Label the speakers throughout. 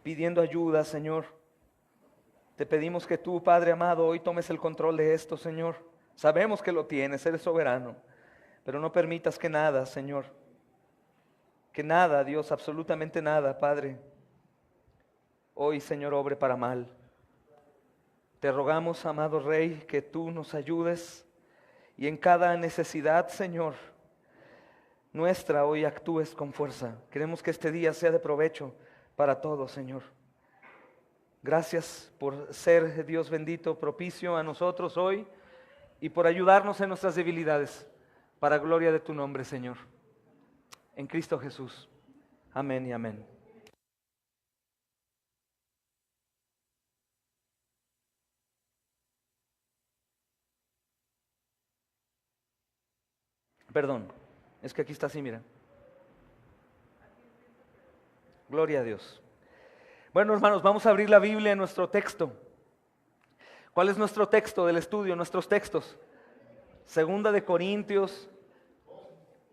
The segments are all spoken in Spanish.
Speaker 1: pidiendo ayuda, Señor. Te pedimos que tú, Padre amado, hoy tomes el control de esto, Señor. Sabemos que lo tienes, eres soberano, pero no permitas que nada, Señor, que nada, Dios, absolutamente nada, Padre, hoy, Señor, obre para mal. Te rogamos, amado Rey, que tú nos ayudes y en cada necesidad, Señor, nuestra hoy actúes con fuerza. Queremos que este día sea de provecho para todos, Señor. Gracias por ser, Dios bendito, propicio a nosotros hoy y por ayudarnos en nuestras debilidades, para gloria de tu nombre, Señor. En Cristo Jesús. Amén y amén. Perdón, es que aquí está así, mira. Gloria a Dios. Bueno, hermanos, vamos a abrir la Biblia en nuestro texto. ¿Cuál es nuestro texto del estudio? Nuestros textos. Segunda de Corintios,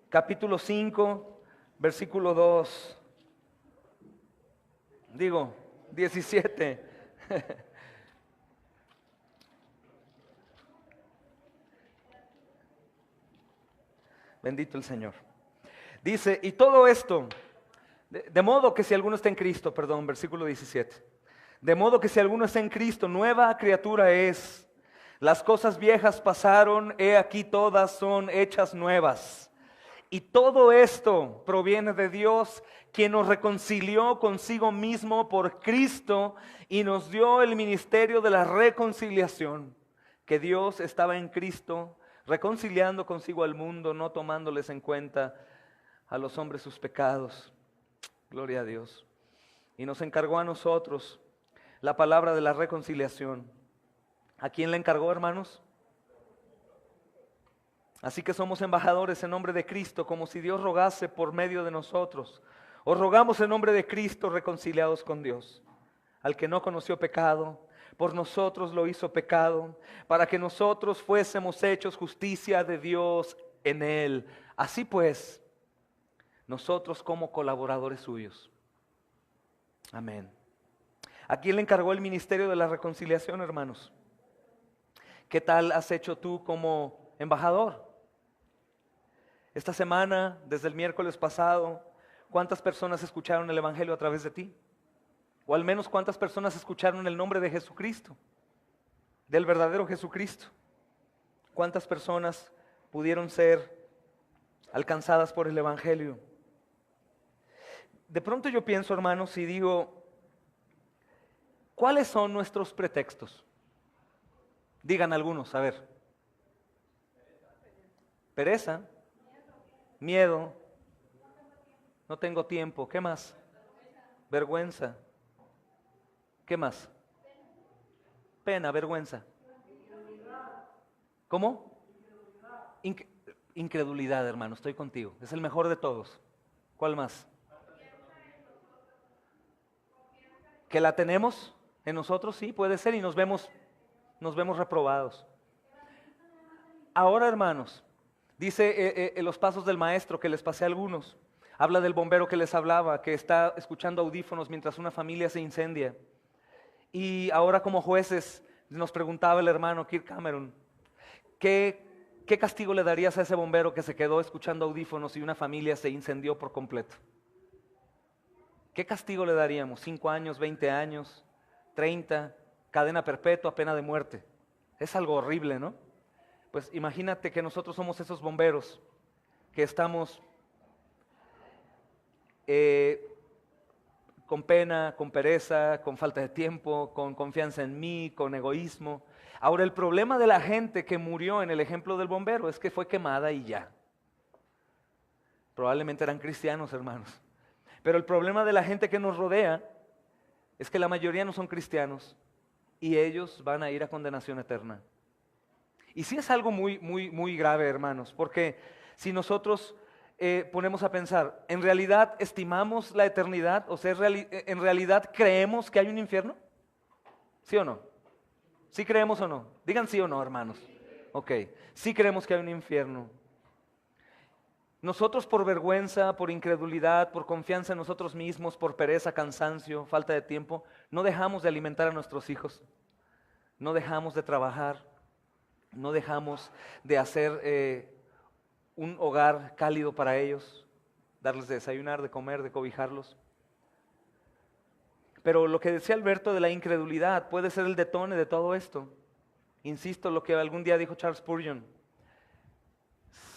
Speaker 1: capítulo 5, versículo 2. Digo, 17. Bendito el Señor. Dice, y todo esto, de modo que si alguno está en Cristo, perdón, versículo 17. De modo que si alguno está en Cristo, nueva criatura es. Las cosas viejas pasaron, he aquí todas son hechas nuevas. Y todo esto proviene de Dios, quien nos reconcilió consigo mismo por Cristo y nos dio el ministerio de la reconciliación. Que Dios estaba en Cristo, reconciliando consigo al mundo, no tomándoles en cuenta a los hombres sus pecados. Gloria a Dios. Y nos encargó a nosotros la palabra de la reconciliación. ¿A quién le encargó, hermanos? Así que somos embajadores en nombre de Cristo, como si Dios rogase por medio de nosotros. Os rogamos en nombre de Cristo, reconciliados con Dios. Al que no conoció pecado, por nosotros lo hizo pecado, para que nosotros fuésemos hechos justicia de Dios en él. Así pues, nosotros como colaboradores suyos. Amén. ¿A quién le encargó el ministerio de la reconciliación, hermanos? ¿Qué tal has hecho tú como embajador? Esta semana, desde el miércoles pasado, ¿cuántas personas escucharon el Evangelio a través de ti? O al menos ¿cuántas personas escucharon el nombre de Jesucristo? Del verdadero Jesucristo. ¿Cuántas personas pudieron ser alcanzadas por el Evangelio? De pronto yo pienso, hermanos, y digo, ¿cuáles son nuestros pretextos? Digan algunos, a ver. Pereza, miedo, no tengo tiempo, ¿qué más? Vergüenza, ¿qué más? Pena, vergüenza. ¿Cómo? Incredulidad, hermano, estoy contigo, es el mejor de todos. ¿Cuál más? ¿Que la tenemos en nosotros? Sí, puede ser y nos vemos reprobados. Ahora, hermanos, dice los pasos del maestro que les pasé a algunos. Habla del bombero que les hablaba, que está escuchando audífonos mientras una familia se incendia. Y ahora como jueces nos preguntaba el hermano Kirk Cameron, ¿qué castigo le darías a ese bombero que se quedó escuchando audífonos y una familia se incendió por completo? ¿Qué castigo le daríamos? ¿5 años, 20 años, 30, cadena perpetua, pena de muerte? Es algo horrible, ¿no? Pues imagínate que nosotros somos esos bomberos que estamos con pena, con pereza, con falta de tiempo, con confianza en mí, con egoísmo. Ahora, el problema de la gente que murió en el ejemplo del bombero es que fue quemada y ya. Probablemente eran cristianos, hermanos. Pero el problema de la gente que nos rodea es que la mayoría no son cristianos y ellos van a ir a condenación eterna. Y sí es algo muy, muy, muy grave, hermanos, porque si nosotros ponemos a pensar, ¿en realidad estimamos la eternidad? O sea, ¿en realidad creemos que hay un infierno? ¿Sí o no? ¿Sí creemos o no? Digan sí o no, hermanos. Ok, sí creemos que hay un infierno. Nosotros por vergüenza, por incredulidad, por confianza en nosotros mismos, por pereza, cansancio, falta de tiempo, no dejamos de alimentar a nuestros hijos, no dejamos de trabajar, no dejamos de hacer un hogar cálido para ellos, darles de desayunar, de comer, de cobijarlos. Pero lo que decía Alberto de la incredulidad puede ser el detone de todo esto. Insisto, lo que algún día dijo Charles Spurgeon: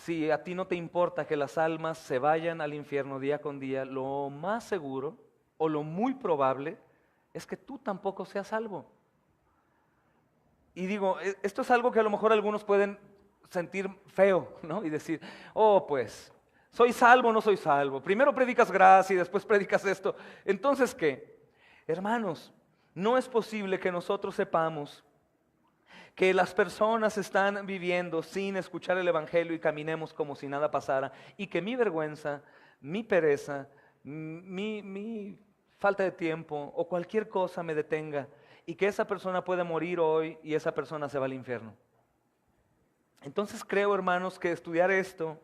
Speaker 1: si a ti no te importa que las almas se vayan al infierno día con día, lo más seguro o lo muy probable es que tú tampoco seas salvo. Y digo, esto es algo que a lo mejor algunos pueden sentir feo, ¿no? Y decir, oh, pues, ¿soy salvo o no soy salvo? Primero predicas gracia y después predicas esto. Entonces, ¿qué? Hermanos, no es posible que nosotros sepamos que las personas están viviendo sin escuchar el Evangelio y caminemos como si nada pasara, y que mi vergüenza, mi pereza, mi falta de tiempo o cualquier cosa me detenga, y que esa persona puede morir hoy y esa persona se va al infierno. Entonces creo, hermanos, que estudiar esto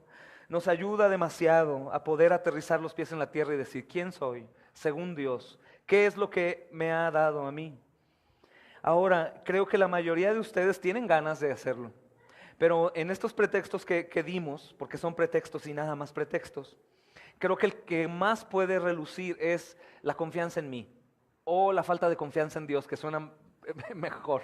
Speaker 1: nos ayuda demasiado a poder aterrizar los pies en la tierra y decir, ¿quién soy? Según Dios, ¿qué es lo que me ha dado a mí? Ahora, creo que la mayoría de ustedes tienen ganas de hacerlo, pero en estos pretextos que dimos, porque son pretextos y nada más pretextos, creo que el que más puede relucir es la confianza en mí, o la falta de confianza en Dios, que suena mejor,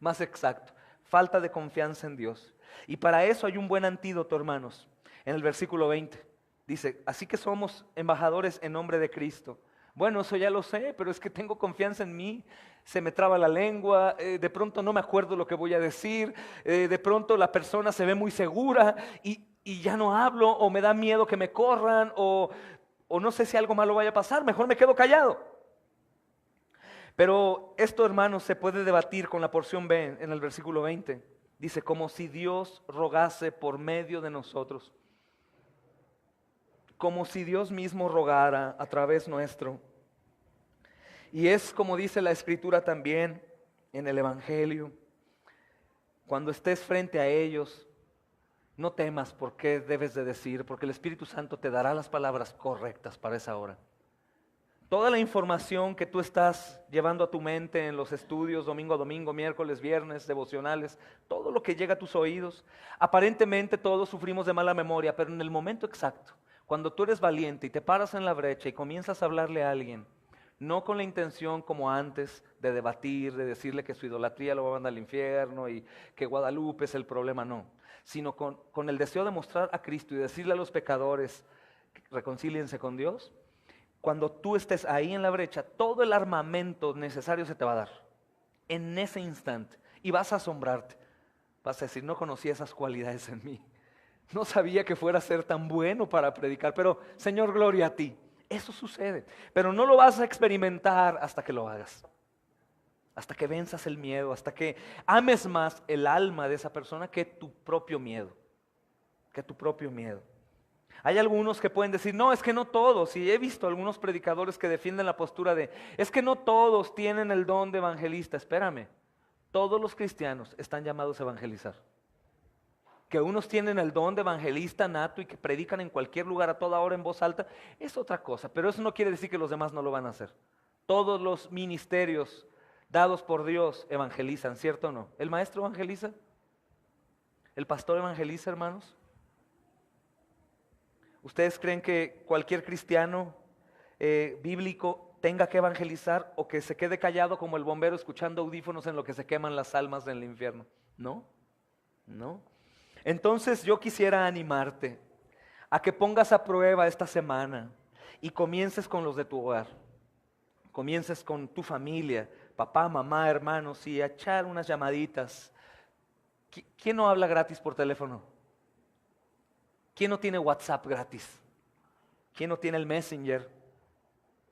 Speaker 1: más exacto, falta de confianza en Dios. Y para eso hay un buen antídoto, hermanos, en el versículo 20, dice, así que somos embajadores en nombre de Cristo. Bueno, eso ya lo sé, pero es que tengo confianza en mí, se me traba la lengua, de pronto no me acuerdo lo que voy a decir, de pronto la persona se ve muy segura y ya no hablo, o me da miedo que me corran, o no sé si algo malo vaya a pasar, mejor me quedo callado. Pero esto, hermanos, se puede debatir con la porción B en el versículo 20. Dice, como si Dios rogase por medio de nosotros, como si Dios mismo rogara a través nuestro. Y es como dice la Escritura también en el Evangelio, cuando estés frente a ellos, no temas por qué debes de decir, porque el Espíritu Santo te dará las palabras correctas para esa hora. Toda la información que tú estás llevando a tu mente en los estudios, domingo a domingo, miércoles, viernes, devocionales, todo lo que llega a tus oídos, aparentemente todos sufrimos de mala memoria, pero en el momento exacto, cuando tú eres valiente y te paras en la brecha y comienzas a hablarle a alguien, no con la intención como antes de debatir, de decirle que su idolatría lo va a mandar al infierno y que Guadalupe es el problema, no, sino con el deseo de mostrar a Cristo y decirle a los pecadores, reconcíliense con Dios. Cuando tú estés ahí en la brecha, todo el armamento necesario se te va a dar en ese instante y vas a asombrarte. Vas a decir, no conocía esas cualidades en mí, no sabía que fuera a ser tan bueno para predicar, pero Señor, gloria a ti. Eso sucede, pero no lo vas a experimentar hasta que lo hagas, hasta que venzas el miedo, hasta que ames más el alma de esa persona que tu propio miedo, que tu propio miedo. Hay algunos que pueden decir, no, es que no todos, y he visto algunos predicadores que defienden la postura de, es que no todos tienen el don de evangelista. Espérame, todos los cristianos están llamados a evangelizar. Que unos tienen el don de evangelista nato y que predican en cualquier lugar a toda hora en voz alta, es otra cosa, pero eso no quiere decir que los demás no lo van a hacer. Todos los ministerios dados por Dios evangelizan, ¿cierto o no? ¿El maestro evangeliza? ¿El pastor evangeliza, hermanos? ¿Ustedes creen que cualquier cristiano bíblico tenga que evangelizar o que se quede callado como el bombero escuchando audífonos en lo que se queman las almas en el infierno? No, no. Entonces yo quisiera animarte a que pongas a prueba esta semana y comiences con los de tu hogar. Comiences con tu familia, papá, mamá, hermanos, y a echar unas llamaditas. ¿Quién no habla gratis por teléfono? ¿Quién no tiene WhatsApp gratis? ¿Quién no tiene el Messenger?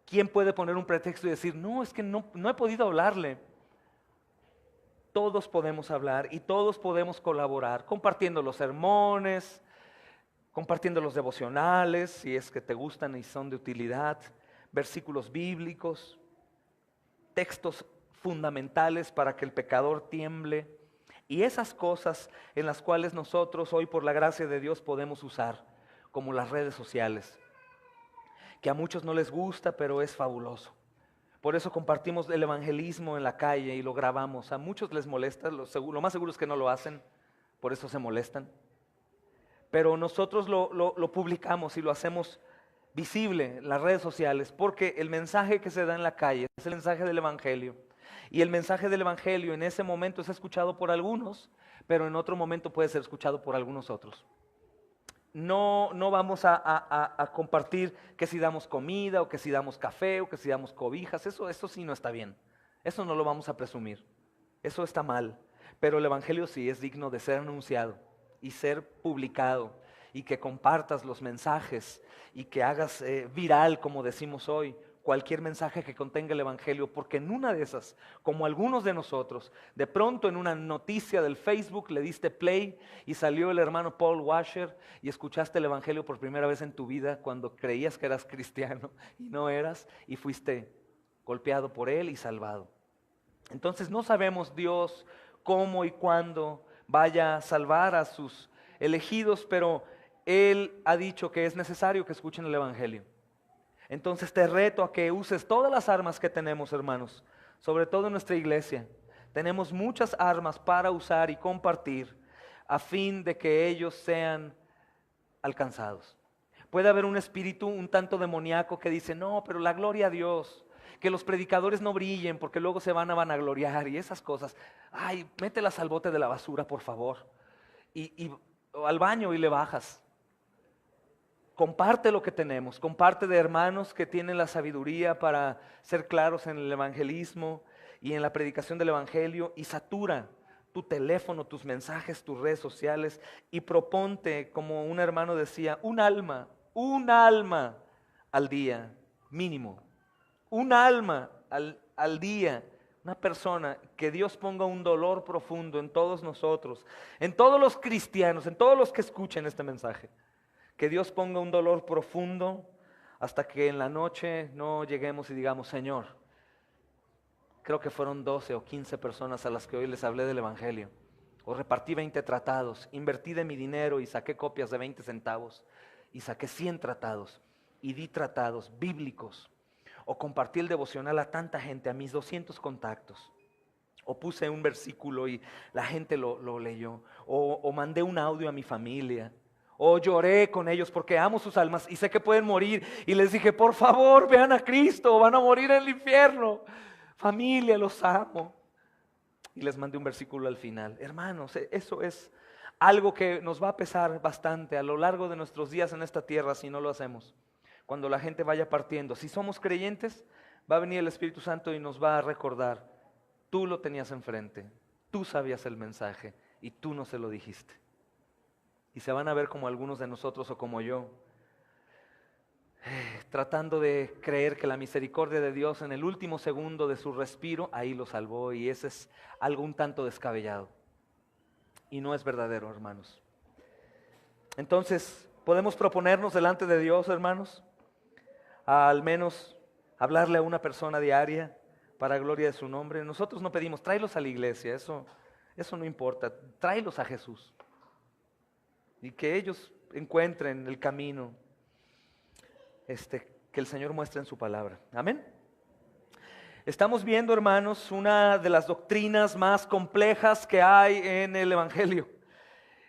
Speaker 1: ¿Quién puede poner un pretexto y decir, no, es que no he podido hablarle? Todos podemos hablar y todos podemos colaborar, compartiendo los sermones, compartiendo los devocionales, si es que te gustan y son de utilidad, versículos bíblicos, textos fundamentales para que el pecador tiemble, y esas cosas en las cuales nosotros hoy por la gracia de Dios podemos usar como las redes sociales, que a muchos no les gusta, pero es fabuloso. Por eso compartimos el evangelismo en la calle y lo grabamos. A muchos les molesta, lo más seguro es que no lo hacen, por eso se molestan. Pero nosotros lo publicamos y lo hacemos visible en las redes sociales, porque el mensaje que se da en la calle es el mensaje del evangelio. Y el mensaje del evangelio en ese momento es escuchado por algunos, pero en otro momento puede ser escuchado por algunos otros. No vamos a compartir que si damos comida, o que si damos café, o que si damos cobijas. Eso sí no está bien. Eso no lo vamos a presumir. Eso está mal. Pero el evangelio sí es digno de ser anunciado y ser publicado, y que compartas los mensajes y que hagas viral, como decimos hoy, cualquier mensaje que contenga el evangelio, porque en una de esas, como algunos de nosotros, de pronto en una noticia del Facebook le diste play y salió el hermano Paul Washer y escuchaste el evangelio por primera vez en tu vida cuando creías que eras cristiano y no eras, y fuiste golpeado por él y salvado. Entonces no sabemos Dios cómo y cuándo vaya a salvar a sus elegidos, pero Él ha dicho que es necesario que escuchen el evangelio. Entonces te reto a que uses todas las armas que tenemos, hermanos, sobre todo en nuestra iglesia. Tenemos muchas armas para usar y compartir a fin de que ellos sean alcanzados. Puede haber un espíritu un tanto demoníaco que dice, no, pero la gloria a Dios, que los predicadores no brillen porque luego se van a vanagloriar y esas cosas. Ay, mételas al bote de la basura, por favor, o al baño y le bajas. Comparte lo que tenemos, comparte de hermanos que tienen la sabiduría para ser claros en el evangelismo y en la predicación del evangelio, y satura tu teléfono, tus mensajes, tus redes sociales, y proponte, como un hermano decía, un alma al día, mínimo. Un alma al día, una persona, que Dios ponga un dolor profundo en todos nosotros, en todos los cristianos, en todos los que escuchen este mensaje. Que Dios ponga un dolor profundo hasta que en la noche no lleguemos y digamos, Señor, creo que fueron 12 o 15 personas a las que hoy les hablé del evangelio, o repartí 20 tratados, invertí de mi dinero y saqué copias de 20 centavos, y saqué 100 tratados, y di tratados bíblicos, o compartí el devocional a tanta gente, a mis 200 contactos, o puse un versículo y la gente lo leyó, o mandé un audio a mi familia, o lloré con ellos porque amo sus almas y sé que pueden morir, y les dije, por favor, vean a Cristo, van a morir en el infierno. Familia, los amo. Y les mandé un versículo al final. Hermanos, eso es algo que nos va a pesar bastante a lo largo de nuestros días en esta tierra si no lo hacemos. Cuando la gente vaya partiendo, si somos creyentes, va a venir el Espíritu Santo y nos va a recordar, tú lo tenías enfrente, tú sabías el mensaje y tú no se lo dijiste. Y se van a ver como algunos de nosotros o como yo, tratando de creer que la misericordia de Dios en el último segundo de su respiro, ahí lo salvó, y ese es algo un tanto descabellado. Y no es verdadero, hermanos. Entonces, podemos proponernos delante de Dios, hermanos, a al menos hablarle a una persona diaria para gloria de su nombre. Nosotros no pedimos, tráelos a la iglesia, eso no importa, tráelos a Jesús. Y que ellos encuentren el camino que el Señor muestra en su palabra. Amén. Estamos viendo, hermanos, una de las doctrinas más complejas que hay en el evangelio.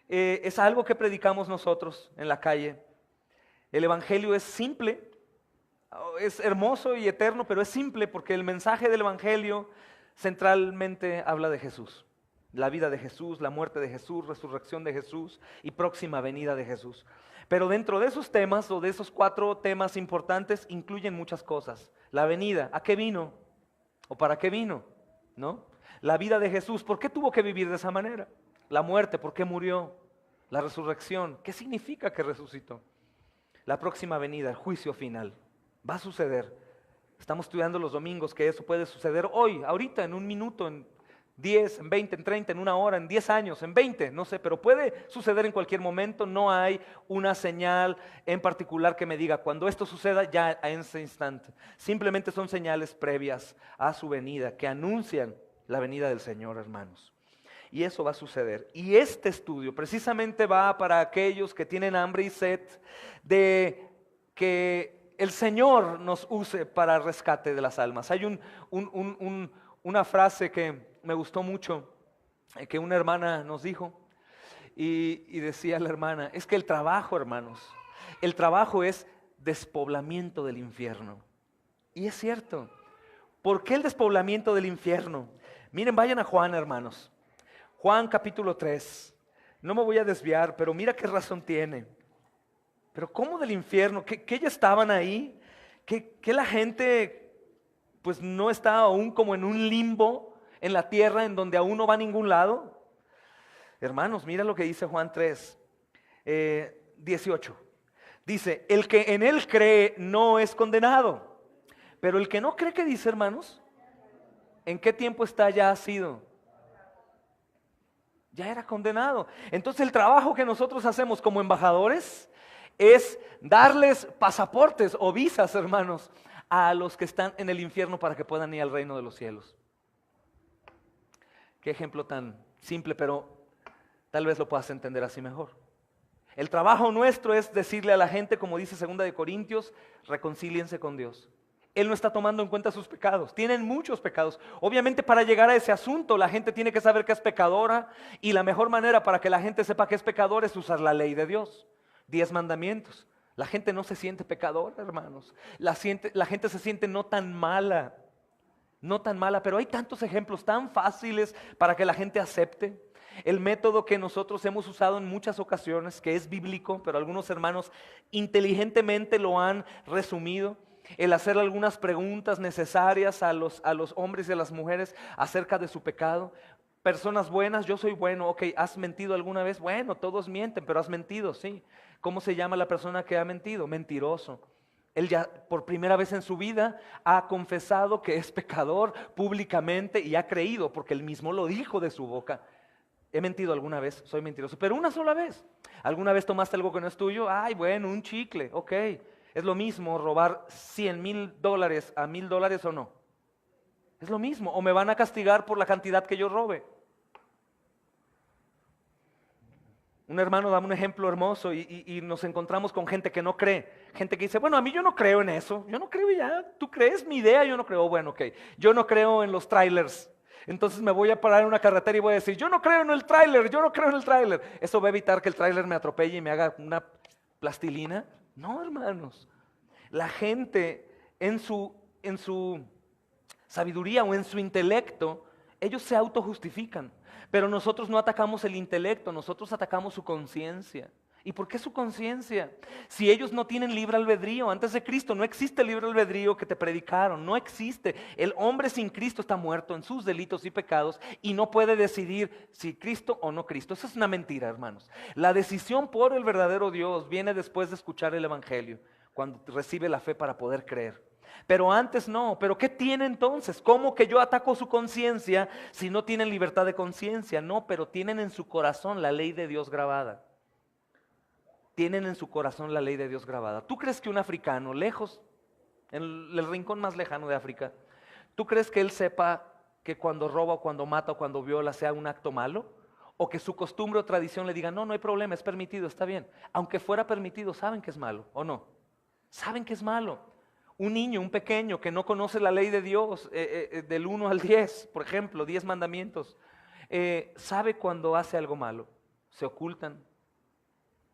Speaker 1: Es algo que predicamos nosotros en la calle. El evangelio es simple, es hermoso y eterno, pero es simple porque el mensaje del evangelio centralmente habla de Jesús. La vida de Jesús, la muerte de Jesús, resurrección de Jesús y próxima venida de Jesús. Pero dentro de esos temas, o de esos 4 temas importantes, incluyen muchas cosas. La venida, ¿a qué vino? ¿O para qué vino? ¿No? La vida de Jesús, ¿por qué tuvo que vivir de esa manera? La muerte, ¿por qué murió? La resurrección, ¿qué significa que resucitó? La próxima venida, el juicio final, va a suceder. Estamos estudiando los domingos que eso puede suceder hoy, ahorita, en un minuto, en 10, en 20, en 30, en una hora, en 10 años, en 20, no sé, pero puede suceder en cualquier momento. No hay una señal en particular que me diga cuando esto suceda ya en ese instante. Simplemente son señales previas a su venida que anuncian la venida del Señor, hermanos. y eso va a suceder. Y este estudio precisamente va para aquellos que tienen hambre y sed de que el Señor nos use para el rescate de las almas. Hay una frase que me gustó mucho, que una hermana nos dijo, y decía la hermana, es que el trabajo, hermanos, el trabajo es despoblamiento del infierno. Y es cierto. ¿Por qué el despoblamiento del infierno? Miren, vayan a Juan, hermanos. Juan capítulo 3. No me voy a desviar, pero mira qué razón tiene. Pero ¿cómo del infierno? ¿Que ya estaban ahí? ¿Que la gente pues no está aún como en un limbo en la tierra en donde aún no va a ningún lado? Hermanos, mira lo que dice Juan 3, 18. Dice, el que en él cree no es condenado. Pero el que no cree, ¿qué dice, hermanos? ¿En qué tiempo está? Ya ha sido. Ya era condenado. Entonces el trabajo que nosotros hacemos como embajadores es darles pasaportes o visas, hermanos, a los que están en el infierno para que puedan ir al reino de los cielos. Qué ejemplo tan simple, pero tal vez lo puedas entender así mejor. El trabajo nuestro es decirle a la gente, como dice 2 de Corintios, reconcíliense con Dios. Él no está tomando en cuenta sus pecados. Tienen muchos pecados. Obviamente para llegar a ese asunto la gente tiene que saber que es pecadora, y la mejor manera para que la gente sepa que es pecador es usar la ley de Dios. 10 mandamientos. La gente no se siente pecadora, hermanos. La gente se siente no tan mala, pero hay tantos ejemplos tan fáciles para que la gente acepte. El método que nosotros hemos usado en muchas ocasiones, que es bíblico, pero algunos hermanos inteligentemente lo han resumido. El hacer algunas preguntas necesarias a los hombres y a las mujeres acerca de su pecado. Personas buenas, yo soy bueno, ok, ¿has mentido alguna vez? Bueno, todos mienten, pero has mentido, sí. ¿Cómo se llama la persona que ha mentido? Mentiroso. Él ya por primera vez en su vida ha confesado que es pecador públicamente y ha creído, porque él mismo lo dijo de su boca. He mentido alguna vez, soy mentiroso, pero una sola vez. ¿Alguna vez tomaste algo que no es tuyo? Ay, bueno, un chicle, ok. ¿Es lo mismo robar $100,000 a $1,000 o no? Es lo mismo. ¿O me van a castigar por la cantidad que yo robe? Un hermano da un ejemplo hermoso y nos encontramos con gente que no cree. Gente que dice, bueno, a mí yo no creo en eso. Yo no creo ya. ¿Tú crees? Mi idea, yo no creo. Bueno, ok. Yo no creo en los trailers. Entonces me voy a parar en una carretera y voy a decir, yo no creo en el tráiler, yo no creo en el tráiler. ¿Eso va a evitar que el tráiler me atropelle y me haga una plastilina? No, hermanos. La gente en su sabiduría o en su intelecto, ellos se autojustifican. Pero nosotros no atacamos el intelecto, nosotros atacamos su conciencia. ¿Y por qué su conciencia? Si ellos no tienen libre albedrío, antes de Cristo no existe el libre albedrío que te predicaron, no existe. El hombre sin Cristo está muerto en sus delitos y pecados y no puede decidir si Cristo o no Cristo. Eso es una mentira, hermanos. La decisión por el verdadero Dios viene después de escuchar el Evangelio, cuando recibe la fe para poder creer. Pero antes no. ¿Pero qué tiene entonces? ¿Cómo que yo ataco su conciencia si no tienen libertad de conciencia? No, pero tienen en su corazón la ley de Dios grabada. Tienen en su corazón la ley de Dios grabada. ¿Tú crees que un africano, lejos, en el rincón más lejano de África, tú crees que él sepa que cuando roba o cuando mata o cuando viola sea un acto malo? ¿O que su costumbre o tradición le diga, no, no hay problema, es permitido, está bien? Aunque fuera permitido, ¿saben que es malo o no? ¿Saben que es malo? Un niño, un pequeño que no conoce la ley de Dios, del 1 al 10, por ejemplo, 10 mandamientos, sabe cuando hace algo malo. Se ocultan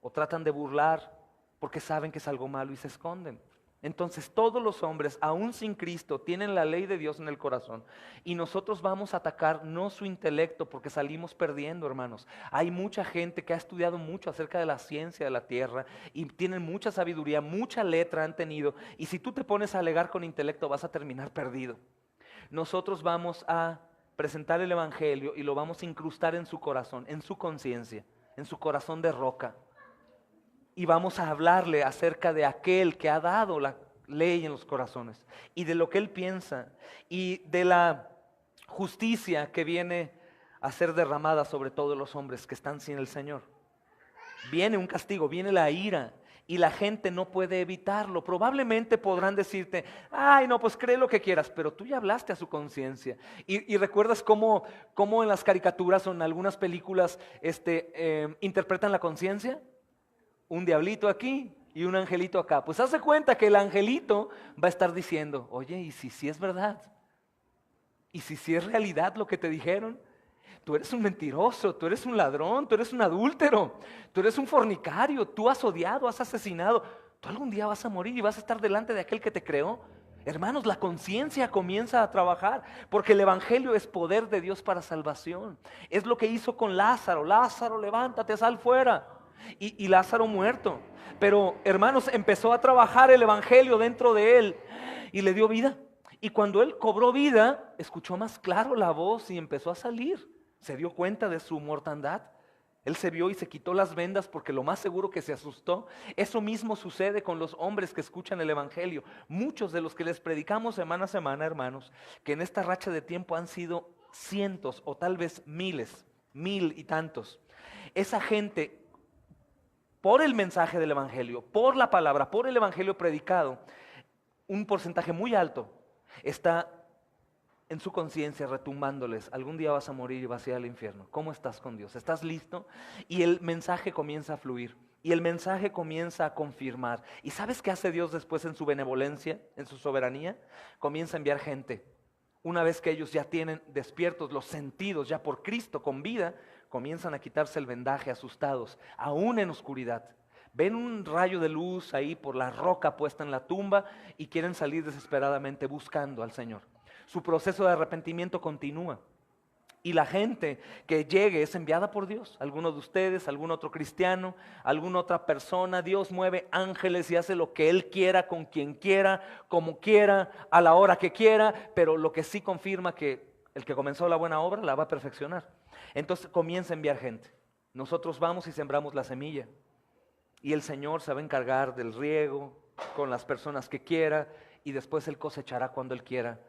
Speaker 1: o tratan de burlar porque saben que es algo malo y se esconden. Entonces todos los hombres, aún sin Cristo, tienen la ley de Dios en el corazón. Y nosotros vamos a atacar no su intelecto porque salimos perdiendo, hermanos. Hay mucha gente que ha estudiado mucho acerca de la ciencia de la tierra y tienen mucha sabiduría, mucha letra han tenido. Y si tú te pones a alegar con intelecto vas a terminar perdido. Nosotros vamos a presentar el Evangelio y lo vamos a incrustar en su corazón, en su conciencia, en su corazón de roca. Y vamos a hablarle acerca de aquel que ha dado la ley en los corazones y de lo que él piensa y de la justicia que viene a ser derramada sobre todos los hombres que están sin el Señor. Viene un castigo, viene la ira y la gente no puede evitarlo. Probablemente podrán decirte, ay no, pues cree lo que quieras, pero tú ya hablaste a su conciencia. Y recuerdas cómo en las caricaturas o en algunas películas interpretan la conciencia. Un diablito aquí y un angelito acá. Pues haz de cuenta que el angelito va a estar diciendo, oye, ¿y si es verdad? ¿Y si es realidad lo que te dijeron? Tú eres un mentiroso, tú eres un ladrón, tú eres un adúltero, tú eres un fornicario, tú has odiado, has asesinado. Tú algún día vas a morir y vas a estar delante de aquel que te creó. Hermanos, la conciencia comienza a trabajar porque el evangelio es poder de Dios para salvación. Es lo que hizo con Lázaro. Lázaro, levántate, sal fuera. Y Lázaro muerto. Pero hermanos, empezó a trabajar el evangelio dentro de él y le dio vida. Y cuando él cobró vida, escuchó más claro la voz y empezó a salir. Se dio cuenta de su mortandad. Él se vio y se quitó las vendas porque lo más seguro que se asustó. Eso mismo sucede con los hombres que escuchan el evangelio. Muchos de los que les predicamos semana a semana, hermanos, que en esta racha de tiempo han sido cientos o tal vez miles, 1000 y tantos. Esa gente, por el mensaje del evangelio, por la palabra, por el evangelio predicado, un porcentaje muy alto está en su conciencia retumbándoles, algún día vas a morir y vas a ir al infierno. ¿Cómo estás con Dios? ¿Estás listo? Y el mensaje comienza a fluir. Y el mensaje comienza a confirmar. ¿Y sabes qué hace Dios después en su benevolencia, en su soberanía? Comienza a enviar gente. Una vez que ellos ya tienen despiertos los sentidos, ya por Cristo, con vida, comienzan a quitarse el vendaje asustados, aún en oscuridad. Ven un rayo de luz ahí por la roca puesta en la tumba y quieren salir desesperadamente buscando al Señor. Su proceso de arrepentimiento continúa. Y la gente que llegue es enviada por Dios. Alguno de ustedes, algún otro cristiano, alguna otra persona. Dios mueve ángeles y hace lo que Él quiera, con quien quiera, como quiera, a la hora que quiera. Pero lo que sí confirma que el que comenzó la buena obra la va a perfeccionar. Entonces comienza a enviar gente. Nosotros vamos y sembramos la semilla. Y el Señor se va a encargar del riego con las personas que quiera. Y después Él cosechará cuando Él quiera.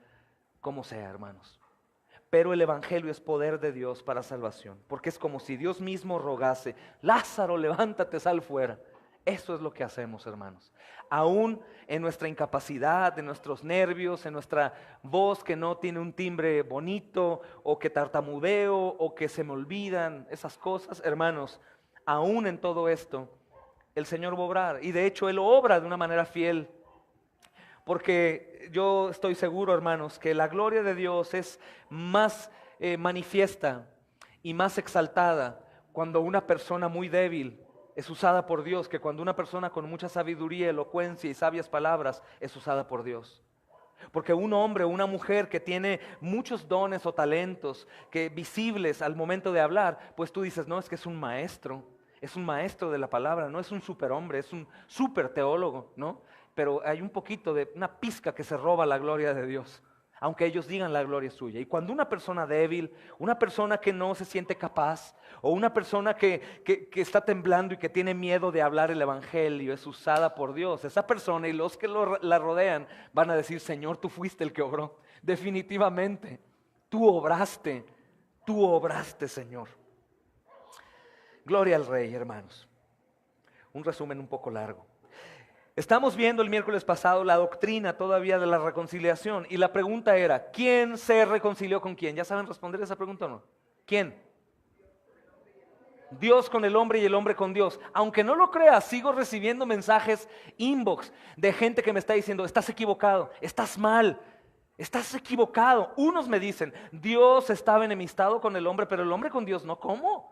Speaker 1: Como sea, hermanos. Pero el evangelio es poder de Dios para salvación, porque es como si Dios mismo rogase, Lázaro, levántate, sal fuera. Eso es lo que hacemos, hermanos. Aún en nuestra incapacidad, en nuestros nervios, en nuestra voz que no tiene un timbre bonito, o que tartamudeo, o que se me olvidan esas cosas, hermanos, aún en todo esto, el Señor va a obrar. Y de hecho Él obra de una manera fiel. Porque yo estoy seguro, hermanos, que la gloria de Dios es más manifiesta y más exaltada cuando una persona muy débil es usada por Dios, que cuando una persona con mucha sabiduría, elocuencia y sabias palabras es usada por Dios. Porque un hombre o una mujer que tiene muchos dones o talentos que visibles al momento de hablar, pues tú dices, no, es que es un maestro de la palabra, no es un superhombre, es un super teólogo, ¿no? Pero hay un poquito de una pizca que se roba la gloria de Dios, aunque ellos digan la gloria es suya. Y cuando una persona débil, una persona que no se siente capaz, o una persona que está temblando y que tiene miedo de hablar el evangelio, es usada por Dios, esa persona y los que la rodean van a decir, Señor, tú fuiste el que obró, definitivamente, tú obraste, Señor. Gloria al Rey, hermanos. Un resumen un poco largo. Estamos viendo el miércoles pasado la doctrina todavía de la reconciliación y la pregunta era, ¿quién se reconcilió con quién? ¿Ya saben responder esa pregunta o no? ¿Quién? Dios con el hombre y el hombre con Dios. Aunque no lo creas, sigo recibiendo mensajes inbox de gente que me está diciendo, estás equivocado, estás mal, estás equivocado. Unos me dicen, Dios estaba enemistado con el hombre, pero el hombre con Dios no. ¿Cómo?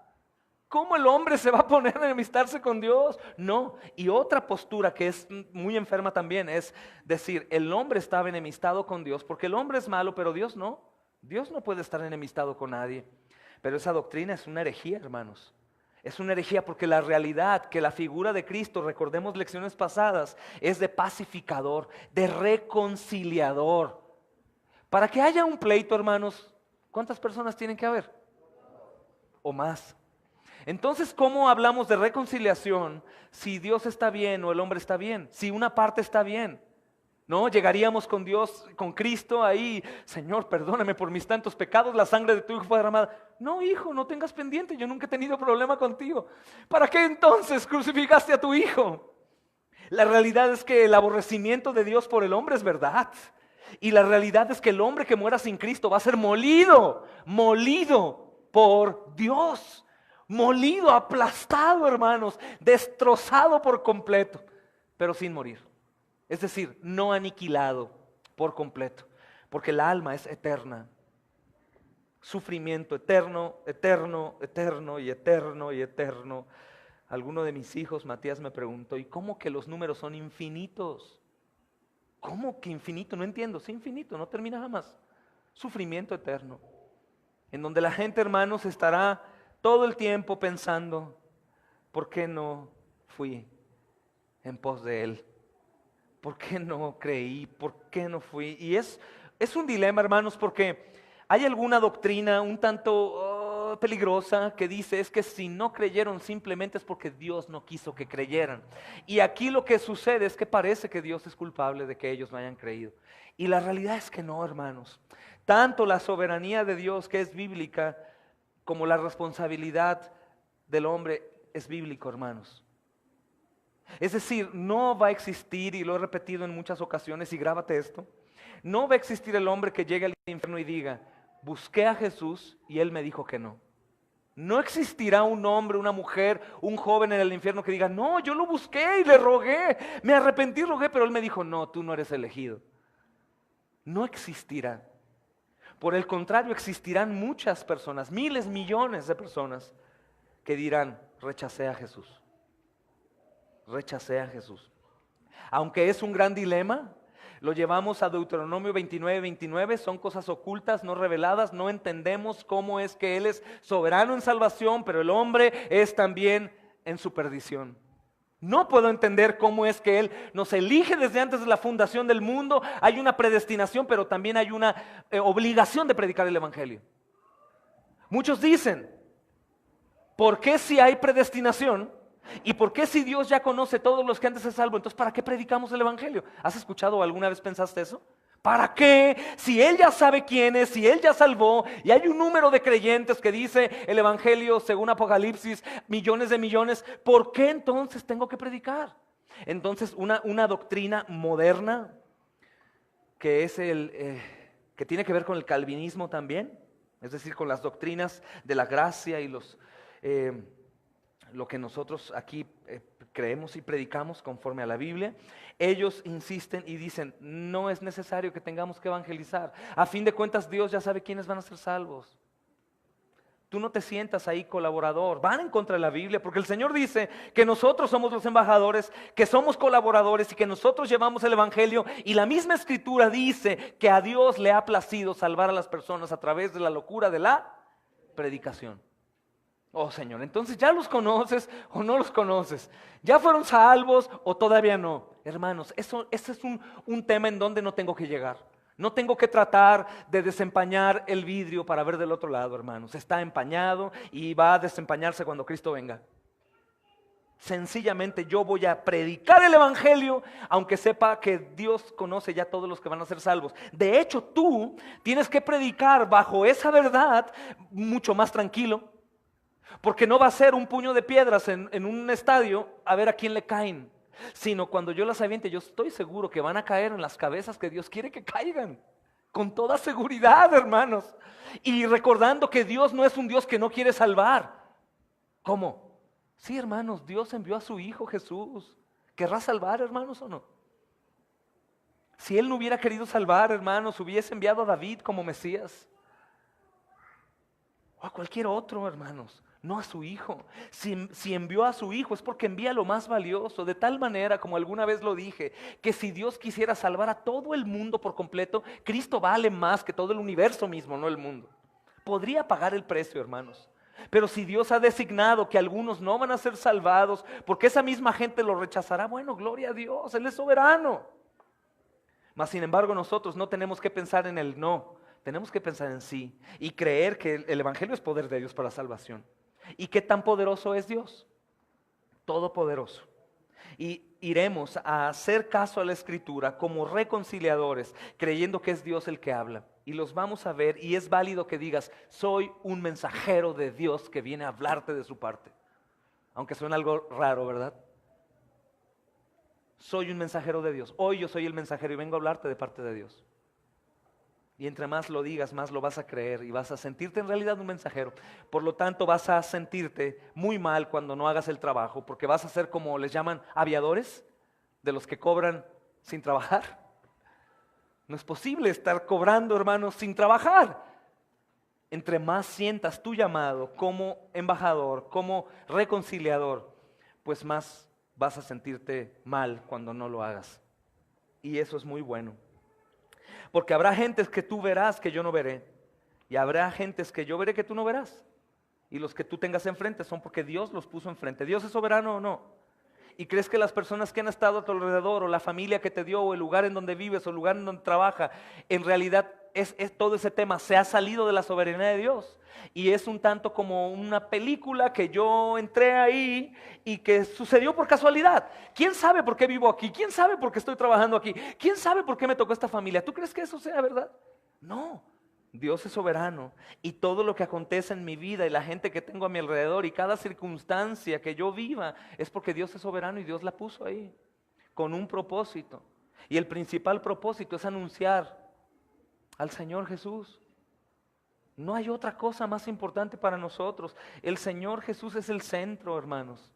Speaker 1: ¿Cómo el hombre se va a poner a enemistarse con Dios? No. Y otra postura que es muy enferma también es decir, el hombre estaba enemistado con Dios porque el hombre es malo, pero Dios no. Dios no puede estar enemistado con nadie. Pero esa doctrina es una herejía, hermanos. Es una herejía porque la realidad que la figura de Cristo, recordemos lecciones pasadas, es de pacificador, de reconciliador. Para que haya un pleito, hermanos, ¿cuántas personas tienen que haber? O más. Entonces, ¿cómo hablamos de reconciliación si Dios está bien o el hombre está bien? Si una parte está bien, ¿no? Llegaríamos con Dios, con Cristo ahí, Señor, perdóname por mis tantos pecados, la sangre de tu hijo fue derramada. No, hijo, no tengas pendiente, yo nunca he tenido problema contigo. ¿Para qué entonces crucificaste a tu hijo? La realidad es que el aborrecimiento de Dios por el hombre es verdad. Y la realidad es que el hombre que muera sin Cristo va a ser molido por Dios. Molido, aplastado, hermanos, destrozado por completo, pero sin morir. Es decir, no aniquilado por completo, porque el alma es eterna. Sufrimiento eterno, eterno, eterno y eterno y eterno. Alguno de mis hijos, Matías, me preguntó, ¿y cómo que los números son infinitos? ¿Cómo que infinito? No entiendo. Sí, infinito, no termina jamás. Sufrimiento eterno, en donde la gente, hermanos, estará todo el tiempo pensando, ¿por qué no fui en pos de Él? ¿Por qué no creí? ¿Por qué no fui? Y es un dilema, hermanos, porque hay alguna doctrina un tanto peligrosa que dice es que si no creyeron simplemente es porque Dios no quiso que creyeran. Y aquí lo que sucede es que parece que Dios es culpable de que ellos no hayan creído. Y la realidad es que no, hermanos. Tanto la soberanía de Dios, que es bíblica, como la responsabilidad del hombre es bíblico, hermanos. Es decir, no va a existir, y lo he repetido en muchas ocasiones, y grábate esto, no va a existir el hombre que llegue al infierno y diga, busqué a Jesús y Él me dijo que no. No existirá un hombre, una mujer, un joven en el infierno que diga, no, yo lo busqué y le rogué, me arrepentí, rogué, pero Él me dijo, no, tú no eres elegido. No existirá. Por el contrario, existirán muchas personas, miles, millones de personas que dirán, rechacé a Jesús. Rechacé a Jesús. Aunque es un gran dilema, lo llevamos a Deuteronomio 29:29, son cosas ocultas, no reveladas, no entendemos cómo es que Él es soberano en salvación, pero el hombre es también en su perdición. No puedo entender cómo es que Él nos elige desde antes de la fundación del mundo. Hay una predestinación, pero también hay una obligación de predicar el Evangelio. Muchos dicen, ¿por qué si hay predestinación? ¿Y por qué si Dios ya conoce todos los que antes se salvo? Entonces, ¿para qué predicamos el Evangelio? ¿Has escuchado o alguna vez pensaste eso? ¿Para qué? Si Él ya sabe quién es, si Él ya salvó, y hay un número de creyentes que dice el Evangelio según Apocalipsis, millones de millones, ¿por qué entonces tengo que predicar? Entonces, una doctrina moderna que es que tiene que ver con el calvinismo también, es decir, con las doctrinas de la gracia y lo que nosotros aquí creemos y predicamos conforme a la Biblia. Ellos insisten y dicen, no es necesario que tengamos que evangelizar. A fin de cuentas, Dios ya sabe quiénes van a ser salvos. Tú no te sientas ahí colaborador. Van en contra de la Biblia, porque el Señor dice que nosotros somos los embajadores, que somos colaboradores y que nosotros llevamos el Evangelio. Y la misma Escritura dice que a Dios le ha placido salvar a las personas a través de la locura de la predicación. Oh Señor, entonces ¿ya los conoces o no los conoces? ¿Ya fueron salvos o todavía no? Hermanos, ese es un tema en donde no tengo que llegar. No tengo que tratar de desempañar el vidrio para ver del otro lado, hermanos. Está empañado y va a desempañarse cuando Cristo venga. Sencillamente yo voy a predicar el Evangelio, aunque sepa que Dios conoce ya todos los que van a ser salvos. De hecho, tú tienes que predicar bajo esa verdad mucho más tranquilo. Porque no va a ser un puño de piedras en un estadio a ver a quién le caen, sino cuando yo las aviente, yo estoy seguro que van a caer en las cabezas que Dios quiere que caigan. Con toda seguridad, hermanos. Y recordando que Dios no es un Dios que no quiere salvar. ¿Cómo? Sí, hermanos, Dios envió a su Hijo Jesús. ¿Querrá salvar, hermanos, o no? Si Él no hubiera querido salvar, hermanos, hubiese enviado a David como Mesías. O a cualquier otro, hermanos. No a su Hijo. Si envió a su Hijo es porque envía lo más valioso. De tal manera, como alguna vez lo dije, que si Dios quisiera salvar a todo el mundo por completo, Cristo vale más que todo el universo mismo, no el mundo. Podría pagar el precio, hermanos. Pero si Dios ha designado que algunos no van a ser salvados, porque esa misma gente lo rechazará, bueno, gloria a Dios, Él es soberano. Mas sin embargo nosotros no tenemos que pensar en el no, tenemos que pensar en sí y creer que el Evangelio es poder de Dios para la salvación. ¿Y qué tan poderoso es Dios? Todopoderoso. Y iremos a hacer caso a la Escritura como reconciliadores, creyendo que es Dios el que habla. Y los vamos a ver, y es válido que digas, soy un mensajero de Dios que viene a hablarte de su parte. Aunque suena algo raro, ¿verdad? soy un mensajero de Dios. Hoy yo soy el mensajero y vengo a hablarte de parte de Dios. Y entre más lo digas, más lo vas a creer y vas a sentirte en realidad un mensajero. Por lo tanto, vas a sentirte muy mal cuando no hagas el trabajo, porque vas a ser como les llaman aviadores, de los que cobran sin trabajar. No es posible estar cobrando, hermanos, sin trabajar. Entre más sientas tu llamado como embajador, como reconciliador, pues más vas a sentirte mal cuando no lo hagas. Y eso es muy bueno. Porque habrá gentes que tú verás que yo no veré. Y habrá gentes que yo veré que tú no verás. Y los que tú tengas enfrente son porque Dios los puso enfrente. ¿Dios es soberano o no? ¿Y crees que las personas que han estado a tu alrededor, o la familia que te dio, o el lugar en donde vives, o el lugar en donde trabaja, en realidad es todo ese tema se ha salido de la soberanía de Dios? Y es un tanto como una película que yo entré ahí y que sucedió por casualidad. ¿Quién sabe por qué vivo aquí? ¿Quién sabe por qué estoy trabajando aquí? ¿Quién sabe por qué me tocó esta familia? ¿Tú crees que eso sea verdad? No. Dios es soberano y todo lo que acontece en mi vida y la gente que tengo a mi alrededor y cada circunstancia que yo viva es porque Dios es soberano y Dios la puso ahí con un propósito. Y el principal propósito es anunciar al Señor Jesús. No hay otra cosa más importante para nosotros. El Señor Jesús es el centro, hermanos.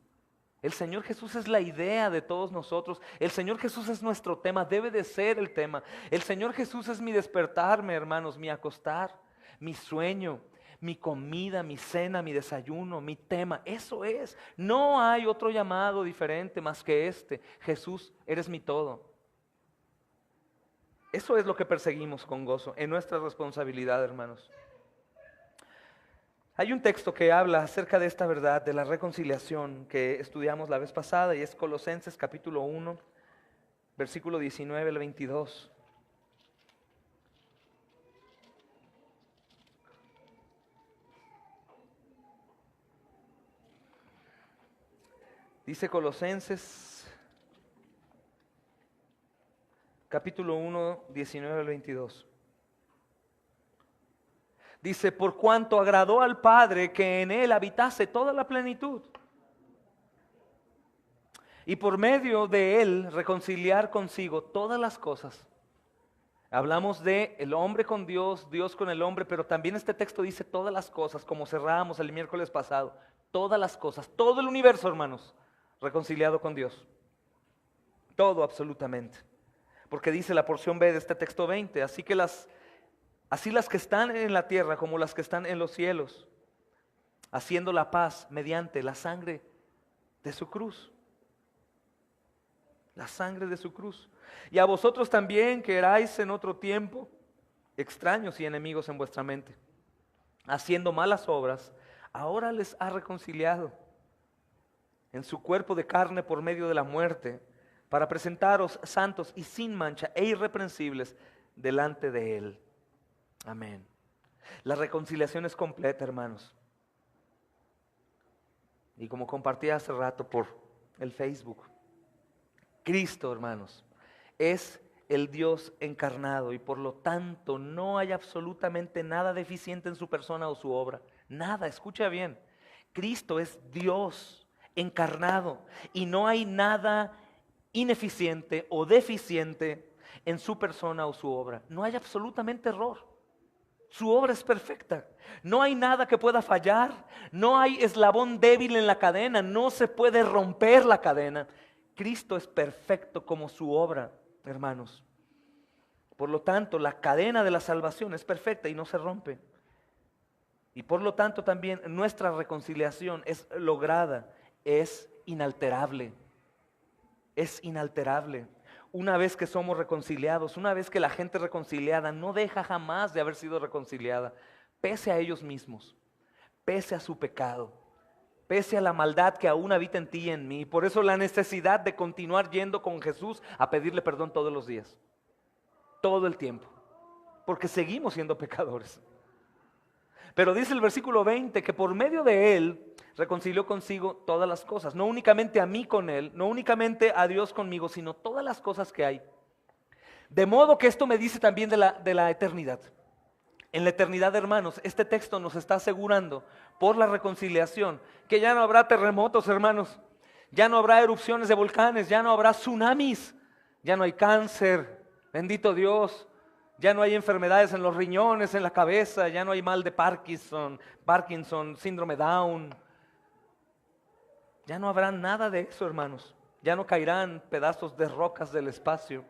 Speaker 1: El Señor Jesús es la idea de todos nosotros. El Señor Jesús es nuestro tema, debe de ser el tema. El Señor Jesús es mi despertarme, hermanos, mi acostar, mi sueño, mi comida, mi cena, mi desayuno, mi tema. Eso es. No hay otro llamado diferente más que este. Jesús, eres mi todo. Eso es lo que perseguimos con gozo, en nuestra responsabilidad, hermanos. Hay un texto que habla acerca de esta verdad, de la reconciliación que estudiamos la vez pasada, y es Colosenses capítulo 1, versículo 19 al 22. Dice Colosenses capítulo 1, 19 al 22. Dice, por cuanto agradó al Padre que en Él habitase toda la plenitud, y por medio de Él reconciliar consigo todas las cosas. Hablamos de el hombre con Dios, Dios con el hombre, pero también este texto dice todas las cosas, como cerrábamos el miércoles pasado. Todas las cosas, todo el universo, hermanos, reconciliado con Dios. Todo absolutamente. Porque dice la porción B de este texto 20, así las que están en la tierra como las que están en los cielos, haciendo la paz mediante la sangre de su cruz. La sangre de su cruz. Y a vosotros también, que erais en otro tiempo extraños y enemigos en vuestra mente, haciendo malas obras, ahora les ha reconciliado en su cuerpo de carne por medio de la muerte, para presentaros santos y sin mancha e irreprensibles delante de Él. Amén. La reconciliación es completa, hermanos. Y como compartí hace rato por el Facebook, Cristo, hermanos, es el Dios encarnado y por lo tanto no hay absolutamente nada deficiente en su persona o su obra. Nada, escucha bien. Cristo es Dios encarnado y no hay nada ineficiente o deficiente en su persona o su obra. No hay absolutamente error. Su obra es perfecta. No hay nada que pueda fallar. No hay eslabón débil en la cadena. No se puede romper la cadena. Cristo es perfecto como su obra, hermanos. Por lo tanto, la cadena de la salvación es perfecta y no se rompe. Y por lo tanto también nuestra reconciliación es lograda, es inalterable. Es inalterable. Una vez que somos reconciliados, una vez que la gente reconciliada no deja jamás de haber sido reconciliada, pese a ellos mismos, pese a su pecado, pese a la maldad que aún habita en ti y en mí. Por eso la necesidad de continuar yendo con Jesús a pedirle perdón todos los días, todo el tiempo, porque seguimos siendo pecadores. Pero dice el versículo 20 que por medio de Él reconcilió consigo todas las cosas. No únicamente a mí con Él, no únicamente a Dios conmigo, sino todas las cosas que hay. De modo que esto me dice también de la eternidad. En la eternidad, hermanos, este texto nos está asegurando por la reconciliación que ya no habrá terremotos, hermanos. Ya no habrá erupciones de volcanes, ya no habrá tsunamis, ya no hay cáncer, bendito Dios. Ya no hay enfermedades en los riñones, en la cabeza, ya no hay mal de Parkinson, síndrome Down. Ya no habrá nada de eso, hermanos. Ya no caerán pedazos de rocas del espacio.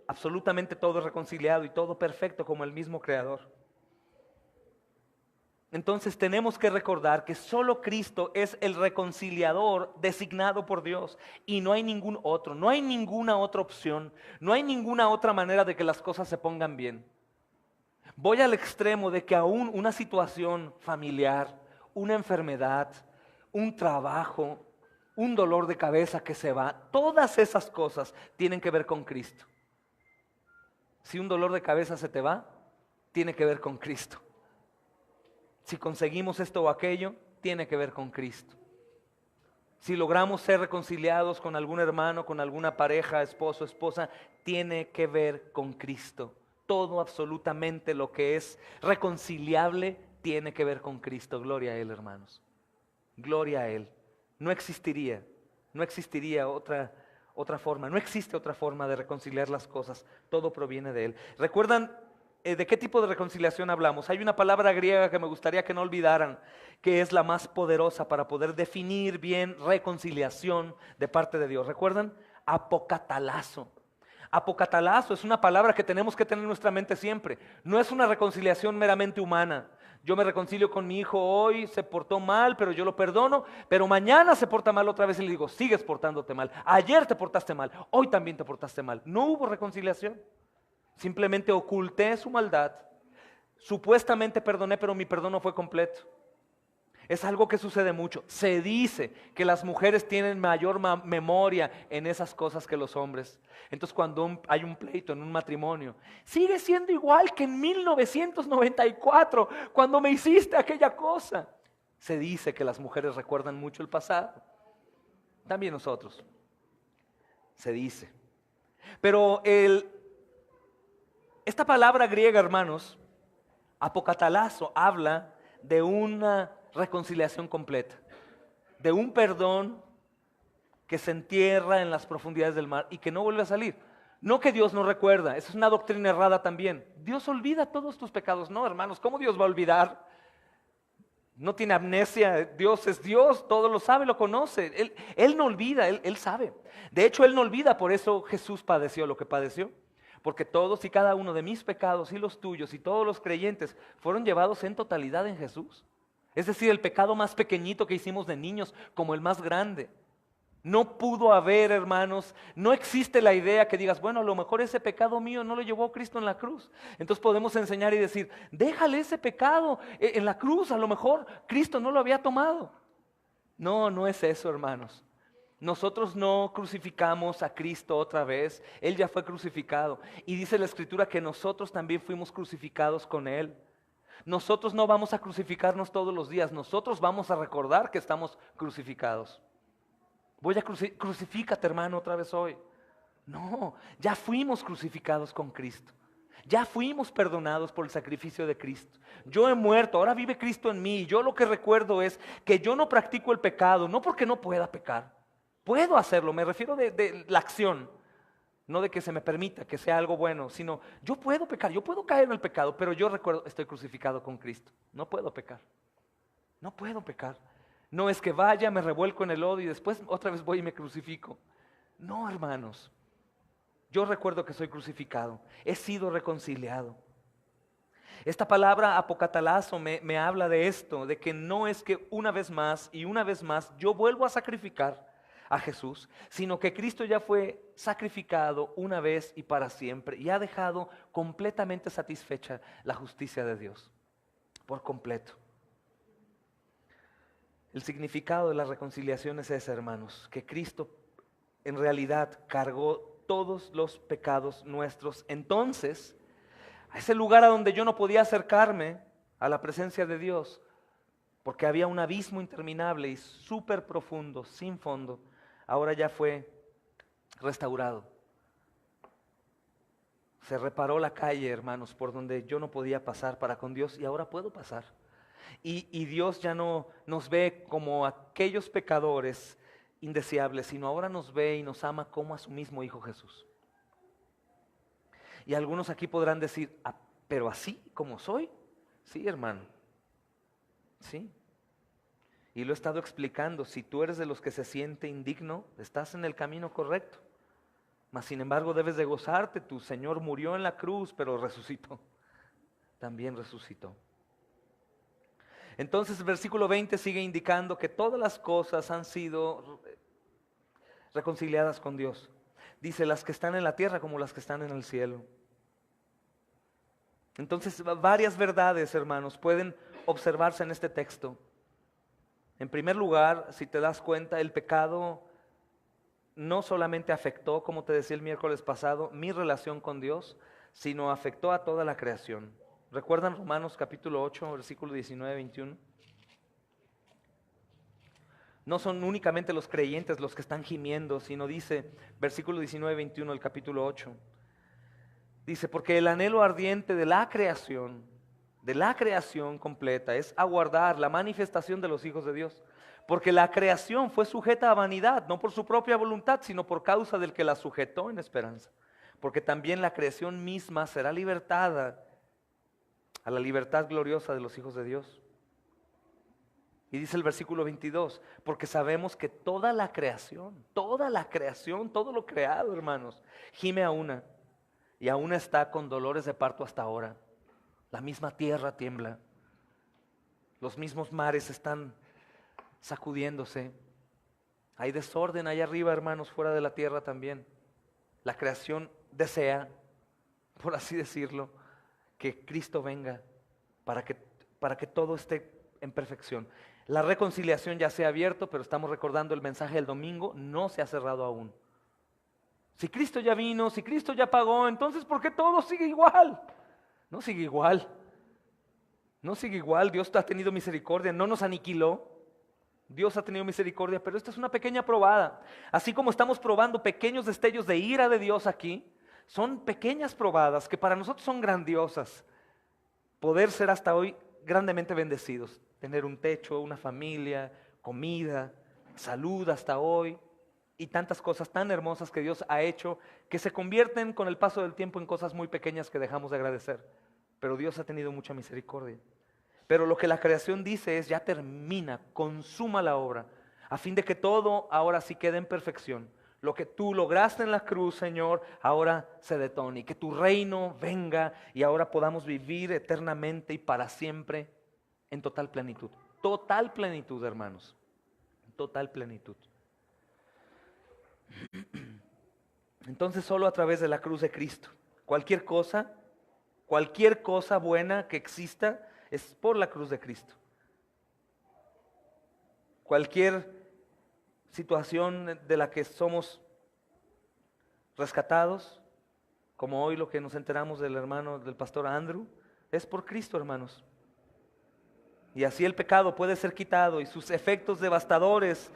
Speaker 1: Absolutamente todo reconciliado y todo perfecto como el mismo Creador. Entonces tenemos que recordar que solo Cristo es el reconciliador designado por Dios y no hay ningún otro, no hay ninguna otra opción, no hay ninguna otra manera de que las cosas se pongan bien. Voy al extremo de que aún una situación familiar, una enfermedad, un trabajo, un dolor de cabeza que se va, todas esas cosas tienen que ver con Cristo. Si un dolor de cabeza se te va, tiene que ver con Cristo. Si conseguimos esto o aquello, tiene que ver con Cristo. Si logramos ser reconciliados con algún hermano, con alguna pareja, esposo, esposa, tiene que ver con Cristo. Todo, absolutamente lo que es reconciliable, tiene que ver con Cristo. Gloria a Él, hermanos. Gloria a Él. No existiría otra forma, no existe otra forma de reconciliar las cosas. Todo proviene de Él. ¿Recuerdan de qué tipo de reconciliación hablamos? Hay una palabra griega que me gustaría que no olvidaran, que es la más poderosa para poder definir bien reconciliación de parte de Dios. ¿Recuerdan? Apocatalazo. Apocatalazo es una palabra que tenemos que tener en nuestra mente siempre. No es una reconciliación meramente humana. Yo me reconcilio con mi hijo hoy, se portó mal, pero yo lo perdono, pero mañana se porta mal otra vez y le digo, sigues portándote mal. Ayer te portaste mal, hoy también te portaste mal. No hubo reconciliación. Simplemente oculté su maldad, supuestamente perdoné, pero mi perdón no fue completo. Es algo que sucede mucho. Se dice que las mujeres tienen mayor memoria en esas cosas que los hombres. Entonces cuando hay un pleito en un matrimonio, sigue siendo igual que en 1994, cuando me hiciste aquella cosa. Se dice que las mujeres recuerdan mucho el pasado. También nosotros. Se dice. Pero esta palabra griega, hermanos, apocatalazo, habla de una reconciliación completa, de un perdón que se entierra en las profundidades del mar y que no vuelve a salir. No que Dios no recuerda, esa es una doctrina errada también. Dios olvida todos tus pecados. No, hermanos, ¿cómo Dios va a olvidar? No tiene amnesia, Dios es Dios, todo lo sabe, lo conoce. Él no olvida, él sabe. De hecho, Él no olvida, por eso Jesús padeció lo que padeció. Porque todos y cada uno de mis pecados y los tuyos y todos los creyentes fueron llevados en totalidad en Jesús. Es decir, el pecado más pequeñito que hicimos de niños como el más grande. No pudo haber, hermanos, no existe la idea que digas, bueno, a lo mejor ese pecado mío no lo llevó Cristo en la cruz. Entonces podemos enseñar y decir, déjale ese pecado en la cruz, a lo mejor Cristo no lo había tomado. No, no es eso, hermanos. Nosotros no crucificamos a Cristo otra vez, Él ya fue crucificado. Y dice la Escritura que nosotros también fuimos crucificados con Él. Nosotros no vamos a crucificarnos todos los días, nosotros vamos a recordar que estamos crucificados. Voy a crucifícate, hermano, otra vez hoy. No, ya fuimos crucificados con Cristo. Ya fuimos perdonados por el sacrificio de Cristo. Yo he muerto, ahora vive Cristo en mí. Y yo lo que recuerdo es que yo no practico el pecado, no porque no pueda pecar. Puedo hacerlo, me refiero de la acción. No de que se me permita que sea algo bueno, sino yo puedo pecar, yo puedo caer en el pecado, pero yo recuerdo, estoy crucificado con Cristo. No puedo pecar. No puedo pecar. No es que vaya, me revuelco en el lodo y después otra vez voy y me crucifico. No, hermanos. Yo recuerdo que soy crucificado. He sido reconciliado. Esta palabra apocatalazo me habla de esto, de que no es que una vez más y una vez más yo vuelvo a sacrificar a Jesús, sino que Cristo ya fue sacrificado una vez y para siempre y ha dejado completamente satisfecha la justicia de Dios, por completo. El significado de la reconciliación es ese, hermanos, que Cristo en realidad cargó todos los pecados nuestros. Entonces, a ese lugar a donde yo no podía acercarme a la presencia de Dios, porque había un abismo interminable y súper profundo, sin fondo, ahora ya fue restaurado. Se reparó la calle, hermanos, por donde yo no podía pasar para con Dios y ahora puedo pasar. Y Dios ya no nos ve como aquellos pecadores indeseable, sino ahora nos ve y nos ama como a su mismo Hijo Jesús. Y algunos aquí podrán decir, "Ah, pero así como soy". Sí, hermano, sí. Y lo he estado explicando, si tú eres de los que se siente indigno, estás en el camino correcto. Mas sin embargo debes de gozarte, tu Señor murió en la cruz, pero resucitó. También resucitó. Entonces el versículo 20 sigue indicando que todas las cosas han sido reconciliadas con Dios. Dice, las que están en la tierra como las que están en el cielo. Entonces varias verdades, hermanos, pueden observarse en este texto. En primer lugar, si te das cuenta, el pecado no solamente afectó, como te decía el miércoles pasado, mi relación con Dios, sino afectó a toda la creación. ¿Recuerdan Romanos capítulo 8, versículo 19-21? No son únicamente los creyentes los que están gimiendo, sino dice, versículo 19-21 del capítulo 8, dice, porque el anhelo ardiente de la creación completa, es aguardar la manifestación de los hijos de Dios. Porque la creación fue sujeta a vanidad, no por su propia voluntad, sino por causa del que la sujetó en esperanza. Porque también la creación misma será libertada a la libertad gloriosa de los hijos de Dios. Y dice el versículo 22, porque sabemos que toda la creación, todo lo creado, hermanos, gime a una, y aún está con dolores de parto hasta ahora. La misma tierra tiembla, los mismos mares están sacudiéndose. Hay desorden allá arriba, hermanos, fuera de la tierra también. La creación desea, por así decirlo, que Cristo venga para que todo esté en perfección. La reconciliación ya se ha abierto, pero estamos recordando el mensaje del domingo, no se ha cerrado aún. Si Cristo ya vino, si Cristo ya pagó, entonces ¿por qué todo sigue igual? No sigue igual. No sigue igual. Dios ha tenido misericordia, no nos aniquiló. Dios ha tenido misericordia, pero esta es una pequeña probada. Así como estamos probando pequeños destellos de ira de Dios aquí, son pequeñas probadas que para nosotros son grandiosas. Poder ser hasta hoy grandemente bendecidos, tener un techo, una familia, comida, salud hasta hoy y tantas cosas tan hermosas que Dios ha hecho que se convierten con el paso del tiempo en cosas muy pequeñas que dejamos de agradecer. Pero Dios ha tenido mucha misericordia. Pero lo que la creación dice es, ya termina, consuma la obra, a fin de que todo ahora sí quede en perfección. Lo que tú lograste en la cruz, Señor, ahora se detone. Y que tu reino venga y ahora podamos vivir eternamente y para siempre en total plenitud. Total plenitud, hermanos. Total plenitud. Entonces solo a través de la cruz de Cristo. Cualquier cosa buena que exista es por la cruz de Cristo. Cualquier situación de la que somos rescatados, como hoy lo que nos enteramos del hermano, del pastor Andrew, es por Cristo, hermanos. Y así el pecado puede ser quitado y sus efectos devastadores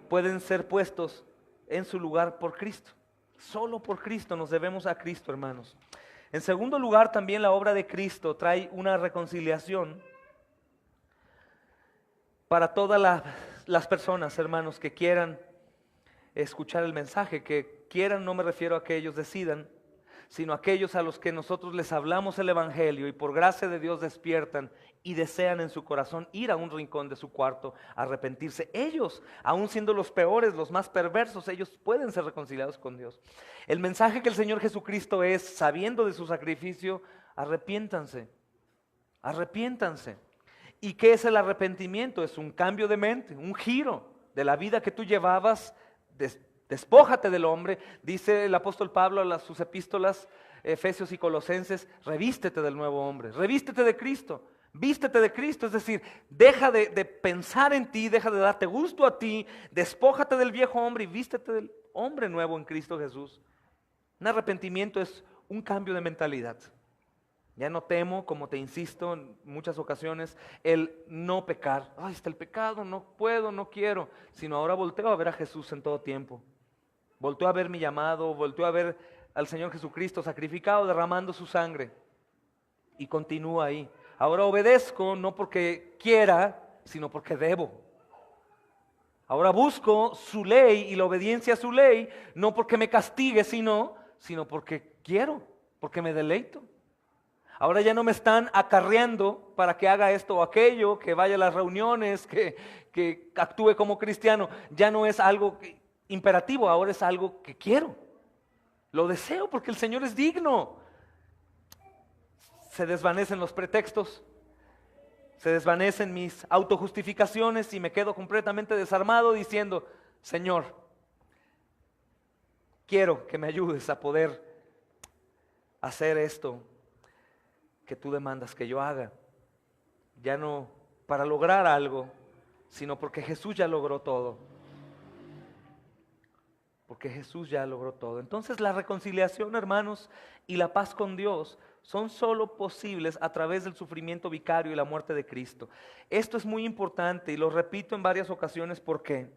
Speaker 1: pueden ser puestos en su lugar por Cristo. Solo por Cristo nos debemos a Cristo, hermanos. En segundo lugar, también la obra de Cristo trae una reconciliación para todas las personas, hermanos, que quieran escuchar el mensaje, que quieran, no me refiero a que ellos decidan, sino a aquellos a los que nosotros les hablamos el evangelio y por gracia de Dios despiertan y desean en su corazón ir a un rincón de su cuarto a arrepentirse. Ellos, aun siendo los peores, los más perversos, ellos pueden ser reconciliados con Dios. El mensaje que el Señor Jesucristo es, sabiendo de su sacrificio, arrepiéntanse, arrepiéntanse. ¿Y qué es el arrepentimiento? Es un cambio de mente, un giro de la vida que tú llevabas. Despójate del hombre, dice el apóstol Pablo a sus epístolas, Efesios y Colosenses, revístete del nuevo hombre, revístete de Cristo, vístete de Cristo, es decir, deja de pensar en ti, deja de darte gusto a ti, despójate del viejo hombre y vístete del hombre nuevo en Cristo Jesús. Un arrepentimiento es un cambio de mentalidad. Ya no temo, como te insisto en muchas ocasiones, el no pecar. Ay, está el pecado, no puedo, no quiero. Sino ahora volteo a ver a Jesús en todo tiempo. Volteo a ver mi llamado, volteo a ver al Señor Jesucristo sacrificado, derramando su sangre. Y continúo ahí. Ahora obedezco no porque quiera, sino porque debo. Ahora busco su ley y la obediencia a su ley, no porque me castigue, sino porque quiero, porque me deleito. Ahora ya no me están acarreando para que haga esto o aquello, que vaya a las reuniones, que actúe como cristiano. Ya no es algo imperativo, ahora es algo que quiero. Lo deseo porque el Señor es digno. Se desvanecen los pretextos, se desvanecen mis autojustificaciones y me quedo completamente desarmado diciendo: Señor, quiero que me ayudes a poder hacer esto que tú demandas que yo haga. Ya no para lograr algo, sino porque Jesús ya logró todo. Porque Jesús ya logró todo. Entonces la reconciliación, hermanos, y la paz con Dios son solo posibles a través del sufrimiento vicario y la muerte de Cristo. Esto es muy importante y lo repito en varias ocasiones. ¿Por qué?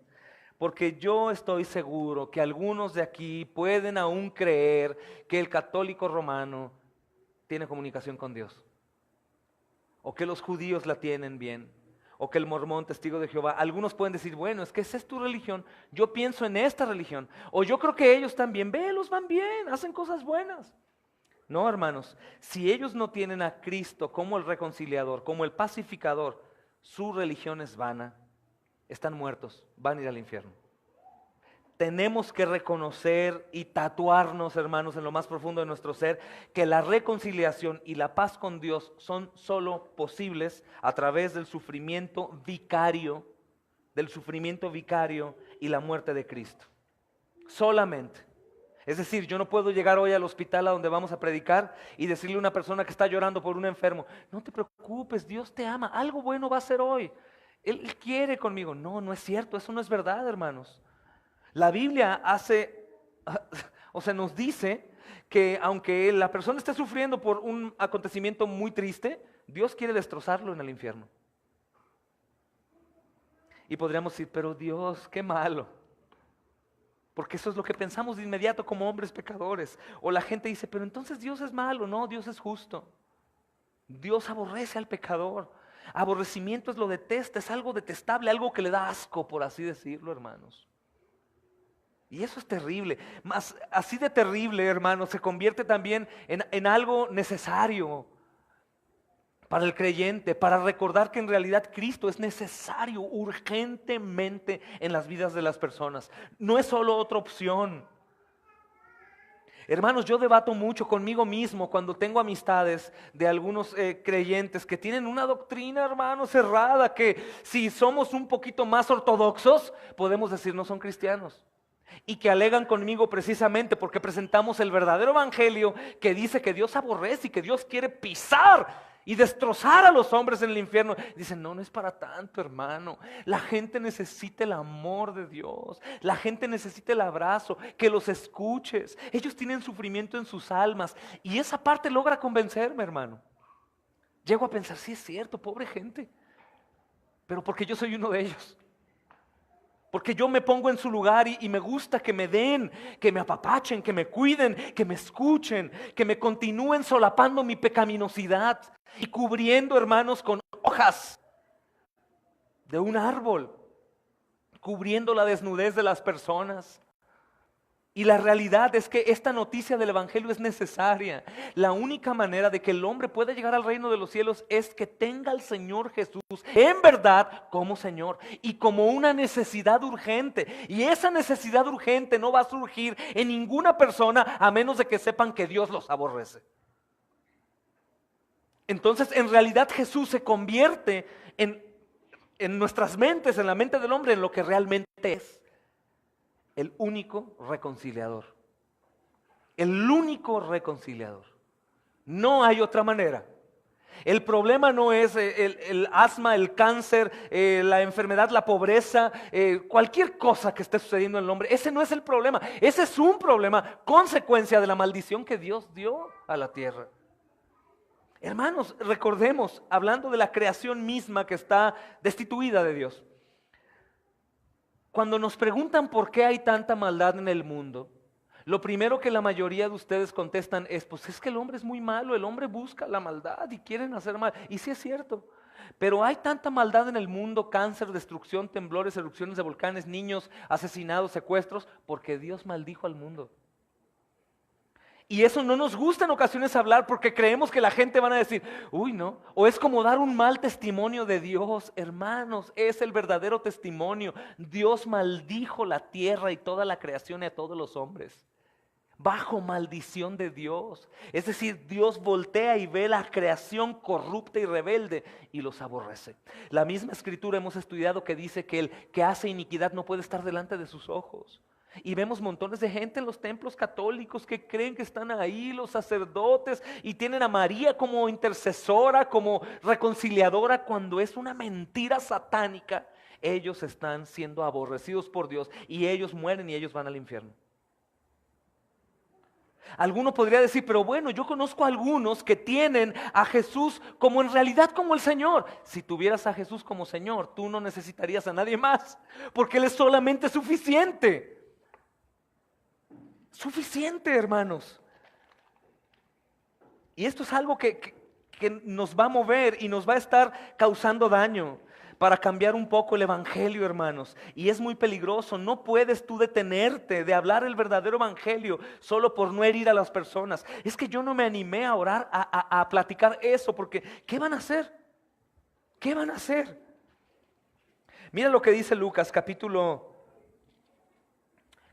Speaker 1: Porque yo estoy seguro que algunos de aquí pueden aún creer que el católico romano tiene comunicación con Dios, o que los judíos la tienen bien, o que el mormón, testigo de Jehová. Algunos pueden decir: bueno, es que esa es tu religión, yo pienso en esta religión, o yo creo que ellos también, vélos, van bien, hacen cosas buenas. No, hermanos, si ellos no tienen a Cristo como el reconciliador, como el pacificador, su religión es vana, están muertos, van a ir al infierno. Tenemos que reconocer y tatuarnos, hermanos, en lo más profundo de nuestro ser, que la reconciliación y la paz con Dios son solo posibles a través del sufrimiento vicario y la muerte de Cristo. Solamente. Es decir, yo no puedo llegar hoy al hospital a donde vamos a predicar y decirle a una persona que está llorando por un enfermo: no te preocupes, Dios te ama, algo bueno va a hacer hoy. Él quiere conmigo. No, no es cierto, eso no es verdad, hermanos. La Biblia nos dice que aunque la persona esté sufriendo por un acontecimiento muy triste, Dios quiere destrozarlo en el infierno. Y podríamos decir: pero Dios, qué malo. Porque eso es lo que pensamos de inmediato como hombres pecadores. O la gente dice: pero entonces Dios es malo. No, Dios es justo. Dios aborrece al pecador. Aborrecimiento es lo detesta, es algo detestable, algo que le da asco, por así decirlo, hermanos. Y eso es terrible. Más así de terrible, hermanos, se convierte también en algo necesario para el creyente, para recordar que en realidad Cristo es necesario urgentemente en las vidas de las personas. No es solo otra opción. Hermanos, yo debato mucho conmigo mismo cuando tengo amistades de algunos creyentes que tienen una doctrina, hermanos, cerrada, que si somos un poquito más ortodoxos, podemos decir no son cristianos. Y que alegan conmigo precisamente porque presentamos el verdadero evangelio que dice que Dios aborrece y que Dios quiere pisar y destrozar a los hombres en el infierno. Dicen: no, no es para tanto, hermano. La gente necesita el amor de Dios. La gente necesita el abrazo, que los escuches. Ellos tienen sufrimiento en sus almas y esa parte logra convencerme, hermano. Llego a pensar: sí es cierto, pobre gente, pero porque yo soy uno de ellos. Porque yo me pongo en su lugar y me gusta que me den, que me apapachen, que me cuiden, que me escuchen, que me continúen solapando mi pecaminosidad y cubriendo, hermanos, con hojas de un árbol, cubriendo la desnudez de las personas. Y la realidad es que esta noticia del evangelio es necesaria. La única manera de que el hombre pueda llegar al reino de los cielos es que tenga al Señor Jesús en verdad como Señor y como una necesidad urgente. Y esa necesidad urgente no va a surgir en ninguna persona a menos de que sepan que Dios los aborrece. Entonces, en realidad Jesús se convierte en nuestras mentes, en la mente del hombre, en lo que realmente es: el único reconciliador. El único reconciliador. No hay otra manera. El problema no es el asma, el cáncer, la enfermedad, la pobreza, cualquier cosa que esté sucediendo en el hombre. Ese no es el problema. Ese es un problema, consecuencia de la maldición que Dios dio a la tierra. Hermanos, recordemos, hablando de la creación misma que está destituida de Dios. Cuando nos preguntan por qué hay tanta maldad en el mundo, Lo primero que la mayoría de ustedes contestan es, pues es que el hombre es muy malo, el hombre busca la maldad y quieren hacer mal. Y sí es cierto, pero hay tanta maldad en el mundo, cáncer, destrucción, temblores, erupciones de volcanes, niños asesinados, secuestros, porque Dios maldijo al mundo. Y eso no nos gusta en ocasiones hablar porque creemos que la gente van a decir, uy, no, o es como dar un mal testimonio de Dios. Hermanos, es el verdadero testimonio. Dios maldijo la tierra y toda la creación y a todos los hombres. Bajo maldición de Dios. Es decir, Dios voltea y ve la creación corrupta y rebelde y los aborrece. La misma escritura hemos estudiado que dice que el que hace iniquidad no puede estar delante de sus ojos. Y vemos montones de gente en los templos católicos que creen que están ahí los sacerdotes y tienen a María como intercesora, como reconciliadora, cuando es una mentira satánica. Ellos están siendo aborrecidos por Dios y ellos mueren y ellos van al infierno. Alguno podría decir, pero bueno, yo conozco a algunos que tienen a Jesús como en realidad como el Señor. Si tuvieras a Jesús como Señor, tú no necesitarías a nadie más, porque Él es solamente suficiente. Suficiente, hermanos. Y esto es algo que nos va a mover y nos va a estar causando daño para cambiar un poco el evangelio, hermanos. Y es muy peligroso. No puedes tú detenerte de hablar el verdadero evangelio solo por no herir a las personas. Es que yo no me animé a orar, a platicar eso, porque ¿qué van a hacer? ¿Qué van a hacer? Mira lo que dice Lucas, capítulo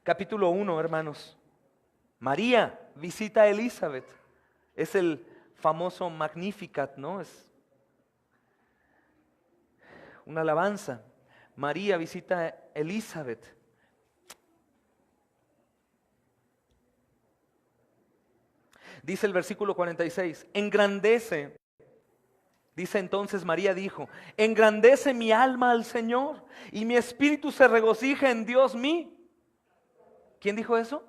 Speaker 1: 1, hermanos. María visita a Elizabeth. Es el famoso Magnificat, ¿no? Es una alabanza. María visita a Elizabeth. Dice el versículo 46, engrandece. Dice entonces María dijo, engrandece mi alma al Señor y mi espíritu se regocija en Dios mío. ¿Quién dijo eso?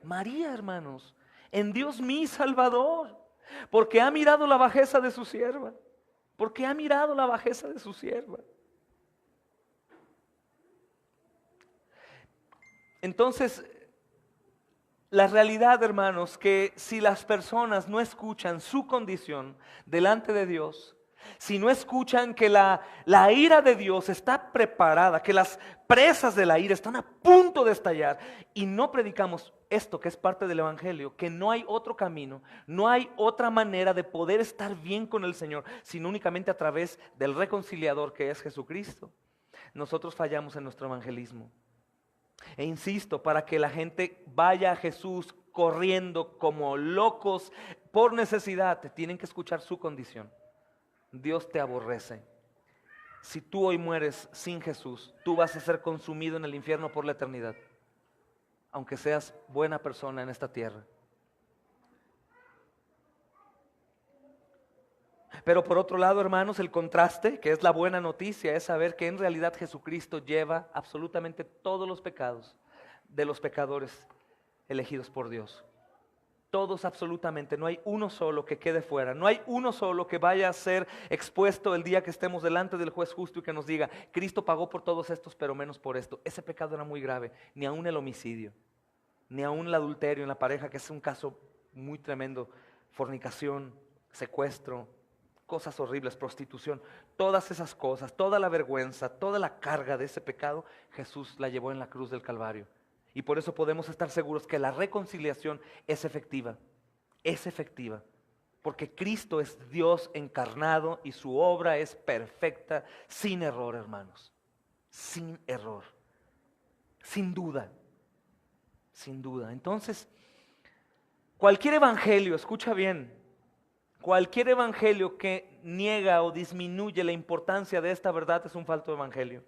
Speaker 1: María, hermanos, en Dios mi Salvador, porque ha mirado la bajeza de su sierva, porque ha mirado la bajeza de su sierva. Entonces, la realidad, hermanos, que si las personas no escuchan su condición delante de Dios, si no escuchan que la ira de Dios está preparada, que las presas de la ira están a punto de estallar, y no predicamos esto que es parte del evangelio, que no hay otro camino, no hay otra manera de poder estar bien con el Señor, sino únicamente a través del reconciliador que es Jesucristo, nosotros fallamos en nuestro evangelismo. E insisto, para que la gente vaya a Jesús corriendo como locos por necesidad, tienen que escuchar su condición. Dios te aborrece. Si tú hoy mueres sin Jesús, tú vas a ser consumido en el infierno por la eternidad, aunque seas buena persona en esta tierra. Pero por otro lado, hermanos, el contraste, que es la buena noticia, es saber que en realidad Jesucristo lleva absolutamente todos los pecados de los pecadores elegidos por Dios. Todos absolutamente, no hay uno solo que quede fuera, no hay uno solo que vaya a ser expuesto el día que estemos delante del juez justo y que nos diga, Cristo pagó por todos estos, pero menos por esto. Ese pecado era muy grave, ni aun el homicidio, ni aun el adulterio en la pareja, que es un caso muy tremendo, fornicación, secuestro, cosas horribles, prostitución, todas esas cosas, toda la vergüenza, toda la carga de ese pecado, Jesús la llevó en la cruz del Calvario. Y por eso podemos estar seguros que la reconciliación es efectiva, porque Cristo es Dios encarnado y su obra es perfecta, sin error, hermanos, sin error, sin duda, sin duda. Entonces, cualquier evangelio, escucha bien, cualquier evangelio que niega o disminuye la importancia de esta verdad es un falso evangelio.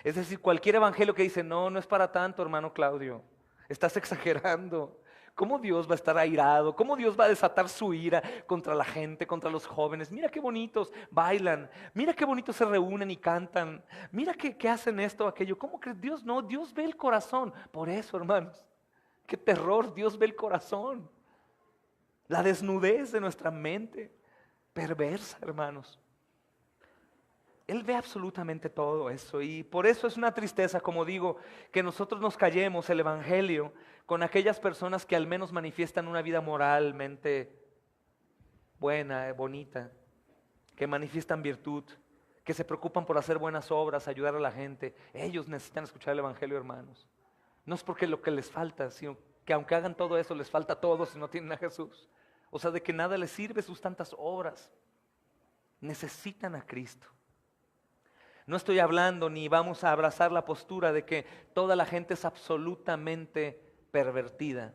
Speaker 1: Es decir, cualquier evangelio que dice, no, no es para tanto, hermano Claudio, estás exagerando. ¿Cómo Dios va a estar airado? ¿Cómo Dios va a desatar su ira contra la gente, contra los jóvenes? Mira qué bonitos bailan, mira qué bonitos se reúnen y cantan, mira que hacen esto o aquello. ¿Cómo crees? Dios no, Dios ve el corazón. Por eso, hermanos, qué terror, Dios ve el corazón. La desnudez de nuestra mente, perversa, hermanos. Él ve absolutamente todo eso y por eso es una tristeza, como digo, que nosotros nos callemos el Evangelio con aquellas personas que al menos manifiestan una vida moralmente buena, bonita, que manifiestan virtud, que se preocupan por hacer buenas obras, ayudar a la gente. Ellos necesitan escuchar el Evangelio, hermanos. No es porque lo que les falta, sino que aunque hagan todo eso, les falta todo si no tienen a Jesús. O sea, de que nada les sirve sus tantas obras. Necesitan a Cristo. No estoy hablando ni vamos a abrazar la postura de que toda la gente es absolutamente pervertida.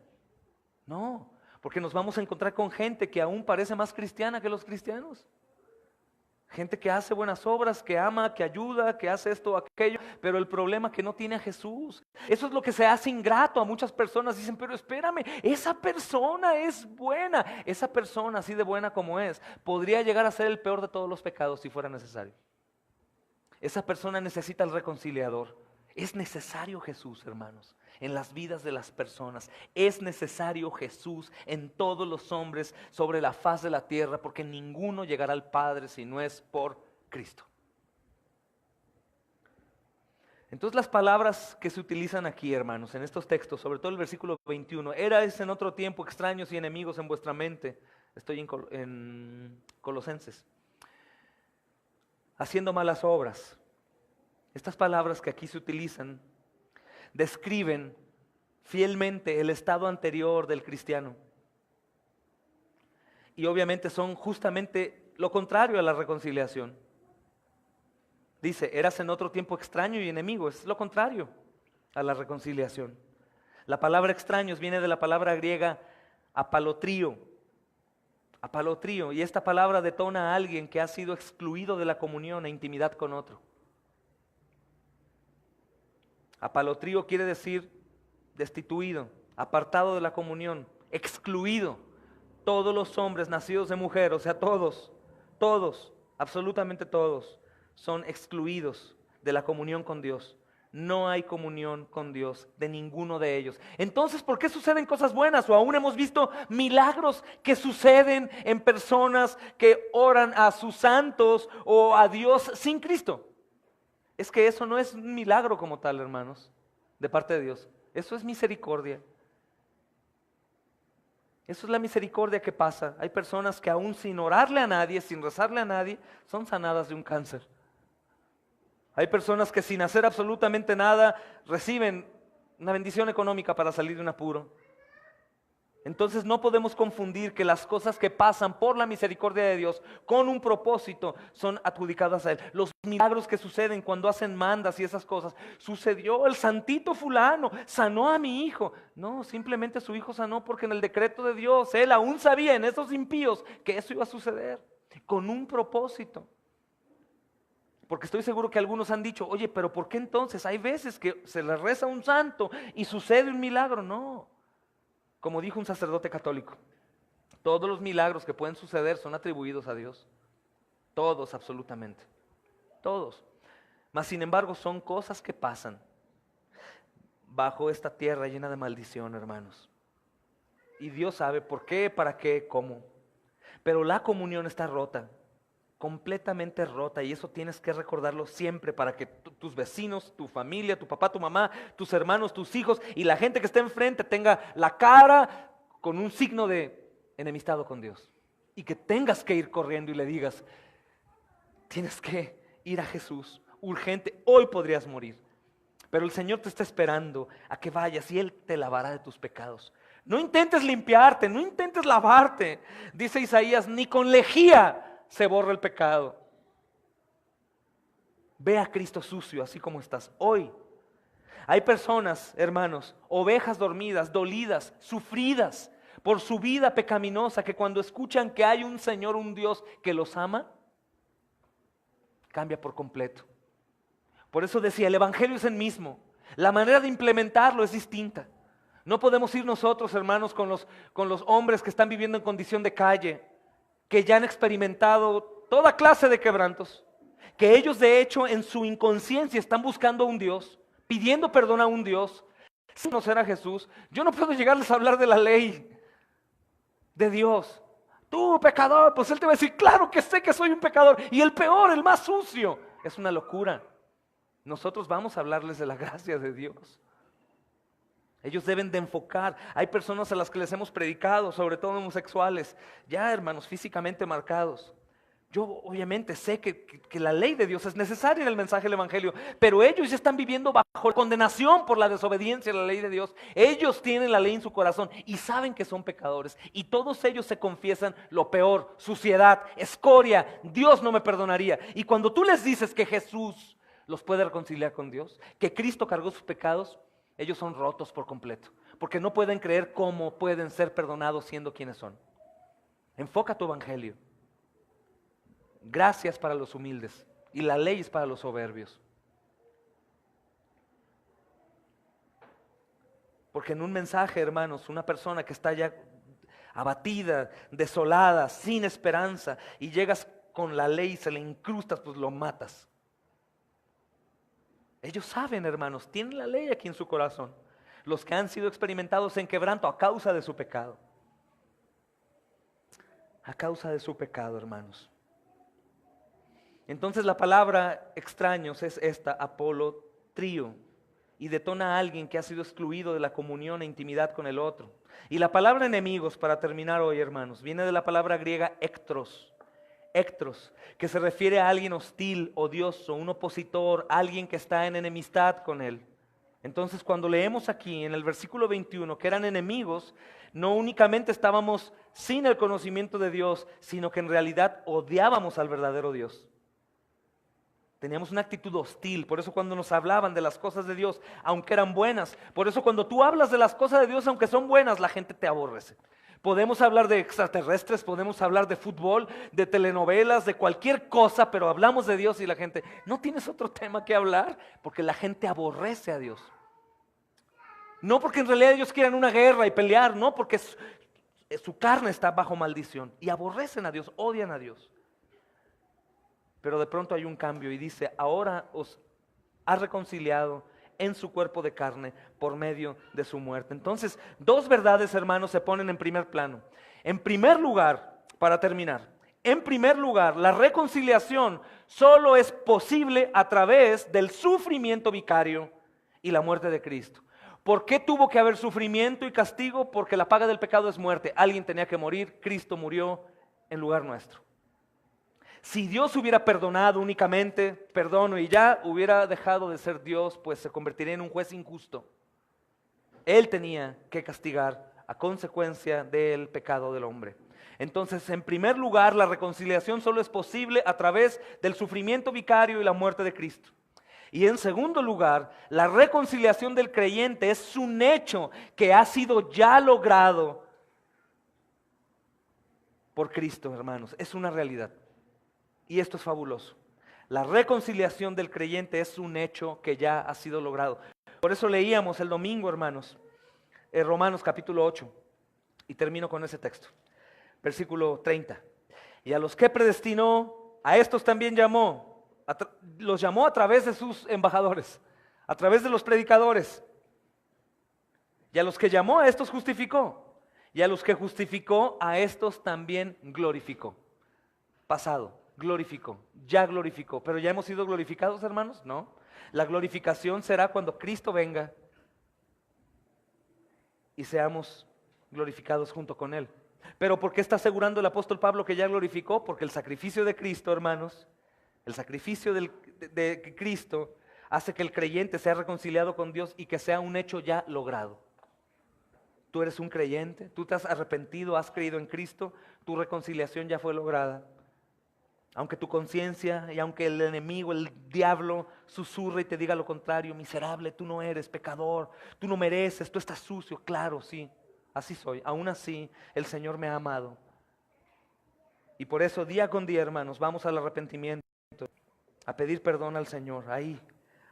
Speaker 1: No, porque nos vamos a encontrar con gente que aún parece más cristiana que los cristianos. Gente que hace buenas obras, que ama, que ayuda, que hace esto o aquello, pero el problema es que no tiene a Jesús. Eso es lo que se hace ingrato a muchas personas. Dicen, pero espérame, esa persona es buena. Esa persona, así de buena como es, podría llegar a ser el peor de todos los pecados si fuera necesario. Esa persona necesita al reconciliador. Es necesario Jesús, hermanos, en las vidas de las personas. Es necesario Jesús en todos los hombres sobre la faz de la tierra, porque ninguno llegará al Padre si no es por Cristo. Entonces las palabras que se utilizan aquí, hermanos, en estos textos, sobre todo el versículo 21, erais en otro tiempo extraños y enemigos en vuestra mente. Estoy en Colosenses. Haciendo malas obras. Estas palabras que aquí se utilizan describen fielmente el estado anterior del cristiano. Y obviamente son justamente lo contrario a la reconciliación. Dice, eras en otro tiempo extraño y enemigo. Es lo contrario a la reconciliación. La palabra extraños viene de la palabra griega apalotrío. Apalotrío. Y esta palabra detona a alguien que ha sido excluido de la comunión e intimidad con otro. Apalotrío quiere decir destituido, apartado de la comunión, excluido. Todos los hombres nacidos de mujer, o sea, todos, absolutamente todos, son excluidos de la comunión con Dios. No hay comunión con Dios de ninguno de ellos. Entonces, ¿por qué suceden cosas buenas? O aún hemos visto milagros que suceden en personas que oran a sus santos o a Dios sin Cristo. Es que eso no es un milagro como tal, hermanos, de parte de Dios. Eso es misericordia. Eso es la misericordia que pasa. Hay personas que aún sin orarle a nadie, sin rezarle a nadie, son sanadas de un cáncer. Hay personas que sin hacer absolutamente nada reciben una bendición económica para salir de un apuro. Entonces no podemos confundir que las cosas que pasan por la misericordia de Dios con un propósito son adjudicadas a Él. Los milagros que suceden cuando hacen mandas y esas cosas. Sucedió, el santito fulano sanó a mi hijo. No, simplemente su hijo sanó porque en el decreto de Dios Él aún sabía en esos impíos que eso iba a suceder con un propósito. Porque estoy seguro que algunos han dicho, oye, pero ¿por qué entonces hay veces que se le reza a un santo y sucede un milagro? No. Como dijo un sacerdote católico, todos los milagros que pueden suceder son atribuidos a Dios. Todos, absolutamente. Todos. Mas sin embargo son cosas que pasan bajo esta tierra llena de maldición, hermanos. Y Dios sabe por qué, para qué, cómo. Pero la comunión está rota, completamente rota, y eso tienes que recordarlo siempre para que tus vecinos, tu familia, tu papá, tu mamá, tus hermanos, tus hijos y la gente que esté enfrente tenga la cara con un signo de enemistado con Dios y que tengas que ir corriendo y le digas, tienes que ir a Jesús, urgente, hoy podrías morir, pero el Señor te está esperando a que vayas y Él te lavará de tus pecados. No intentes limpiarte, no intentes lavarte, dice Isaías, ni con lejía se borra el pecado. Ve a Cristo sucio así como estás hoy. Hay personas, hermanos, ovejas dormidas, dolidas, sufridas por su vida pecaminosa, que cuando escuchan que hay un Señor, un Dios que los ama, cambia por completo. Por eso decía, el Evangelio es el mismo, la manera de implementarlo es distinta. No podemos ir nosotros, hermanos, con los hombres que están viviendo en condición de calle, que ya han experimentado toda clase de quebrantos, que ellos de hecho en su inconsciencia están buscando a un Dios, pidiendo perdón a un Dios, sin conocer a Jesús. Yo no puedo llegarles a hablar de la ley de Dios. Tú, pecador, pues Él te va a decir, claro que sé que soy un pecador, y el peor, el más sucio, Es una locura. Nosotros vamos a hablarles de la gracia de Dios. Ellos deben de enfocar. Hay personas a las que les hemos predicado, sobre todo homosexuales, ya hermanos físicamente marcados. Yo obviamente sé que la ley de Dios es necesaria en el mensaje del Evangelio, pero ellos ya están viviendo bajo condenación por la desobediencia a la ley de Dios. Ellos tienen la ley en su corazón y saben que son pecadores, y todos ellos se confiesan lo peor: suciedad, escoria, Dios no me perdonaría. Y cuando tú les dices que Jesús los puede reconciliar con Dios, que Cristo cargó sus pecados, ellos son rotos por completo, porque no pueden creer cómo pueden ser perdonados siendo quienes son. Enfoca tu evangelio. Gracias para los humildes y la ley es para los soberbios. Porque en un mensaje, hermanos, una persona que está ya abatida, desolada, sin esperanza, y llegas con la ley y se le incrustas, pues lo matas. Ellos saben, hermanos, tienen la ley aquí en su corazón. Los que han sido experimentados en quebranto a causa de su pecado. A causa de su pecado, hermanos. Entonces la palabra extraños es esta, apolotrio, y detona a alguien que ha sido excluido de la comunión e intimidad con el otro. Y la palabra enemigos, para terminar hoy, hermanos, viene de la palabra griega ectros, que se refiere a alguien hostil, odioso, un opositor, alguien que está en enemistad con él. Entonces cuando leemos aquí en el versículo 21 que eran enemigos, no únicamente estábamos sin el conocimiento de Dios, sino que en realidad odiábamos al verdadero Dios. Teníamos una actitud hostil. Por eso cuando nos hablaban de las cosas de Dios, aunque eran buenas, por eso cuando tú hablas de las cosas de Dios, aunque son buenas, la gente te aborrece. Podemos hablar de extraterrestres, podemos hablar de fútbol, de telenovelas, de cualquier cosa, pero hablamos de Dios y la gente, ¿no tienes otro tema que hablar? Porque la gente aborrece a Dios. No porque en realidad ellos quieran una guerra y pelear, no, porque su carne está bajo maldición y aborrecen a Dios, odian a Dios. Pero de pronto hay un cambio y dice, ahora os ha reconciliado en su cuerpo de carne por medio de su muerte. Entonces, dos verdades, hermanos, se ponen en primer plano. En primer lugar, para terminar, en primer lugar, la reconciliación solo es posible a través del sufrimiento vicario y la muerte de Cristo. ¿Por qué tuvo que haber sufrimiento y castigo? Porque la paga del pecado es muerte. Alguien tenía que morir, Cristo murió en lugar nuestro. Si Dios hubiera perdonado únicamente, perdono y ya hubiera dejado de ser Dios, pues se convertiría en un juez injusto. Él tenía que castigar a consecuencia del pecado del hombre. Entonces, en primer lugar, la reconciliación solo es posible a través del sufrimiento vicario y la muerte de Cristo. Y en segundo lugar, la reconciliación del creyente es un hecho que ha sido ya logrado por Cristo, hermanos. Es una realidad. Y esto es fabuloso. La reconciliación del creyente es un hecho que ya ha sido logrado. Por eso leíamos el domingo, hermanos, Romanos capítulo 8. Y termino con ese texto. Versículo 30. Y a los que predestinó, a estos también llamó. Los llamó a través de sus embajadores, a través de los predicadores. Y a los que llamó, a estos justificó. Y a los que justificó, a estos también glorificó. Pasado. Glorificó, ya glorificó, pero ya hemos sido glorificados, hermanos, ¿no? La glorificación será cuando Cristo venga y seamos glorificados junto con Él. Pero ¿por qué está asegurando el apóstol Pablo que ya glorificó? Porque el sacrificio de Cristo, hermanos, el sacrificio de Cristo hace que el creyente sea reconciliado con Dios y que sea un hecho ya logrado. Tú eres un creyente, tú te has arrepentido, has creído en Cristo, tu reconciliación ya fue lograda. Aunque tu conciencia y aunque el enemigo, el diablo, susurre y te diga lo contrario, miserable, tú no eres pecador, tú no mereces, tú estás sucio. Claro, sí, así soy. Aún así, el Señor me ha amado. Y por eso, día con día, hermanos, vamos al arrepentimiento, a pedir perdón al Señor, ahí,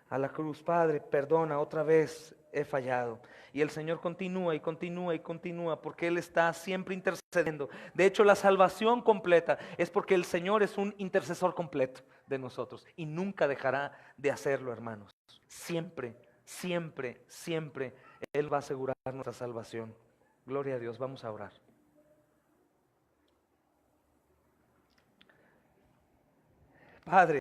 Speaker 1: a la cruz. Padre, perdona, otra vez he fallado. Y el Señor continúa y continúa y continúa porque Él está siempre intercediendo. De hecho, la salvación completa es porque el Señor es un intercesor completo de nosotros y nunca dejará de hacerlo, hermanos. Siempre, siempre, siempre Él va a asegurar nuestra salvación. Gloria a Dios, vamos a orar. Padre,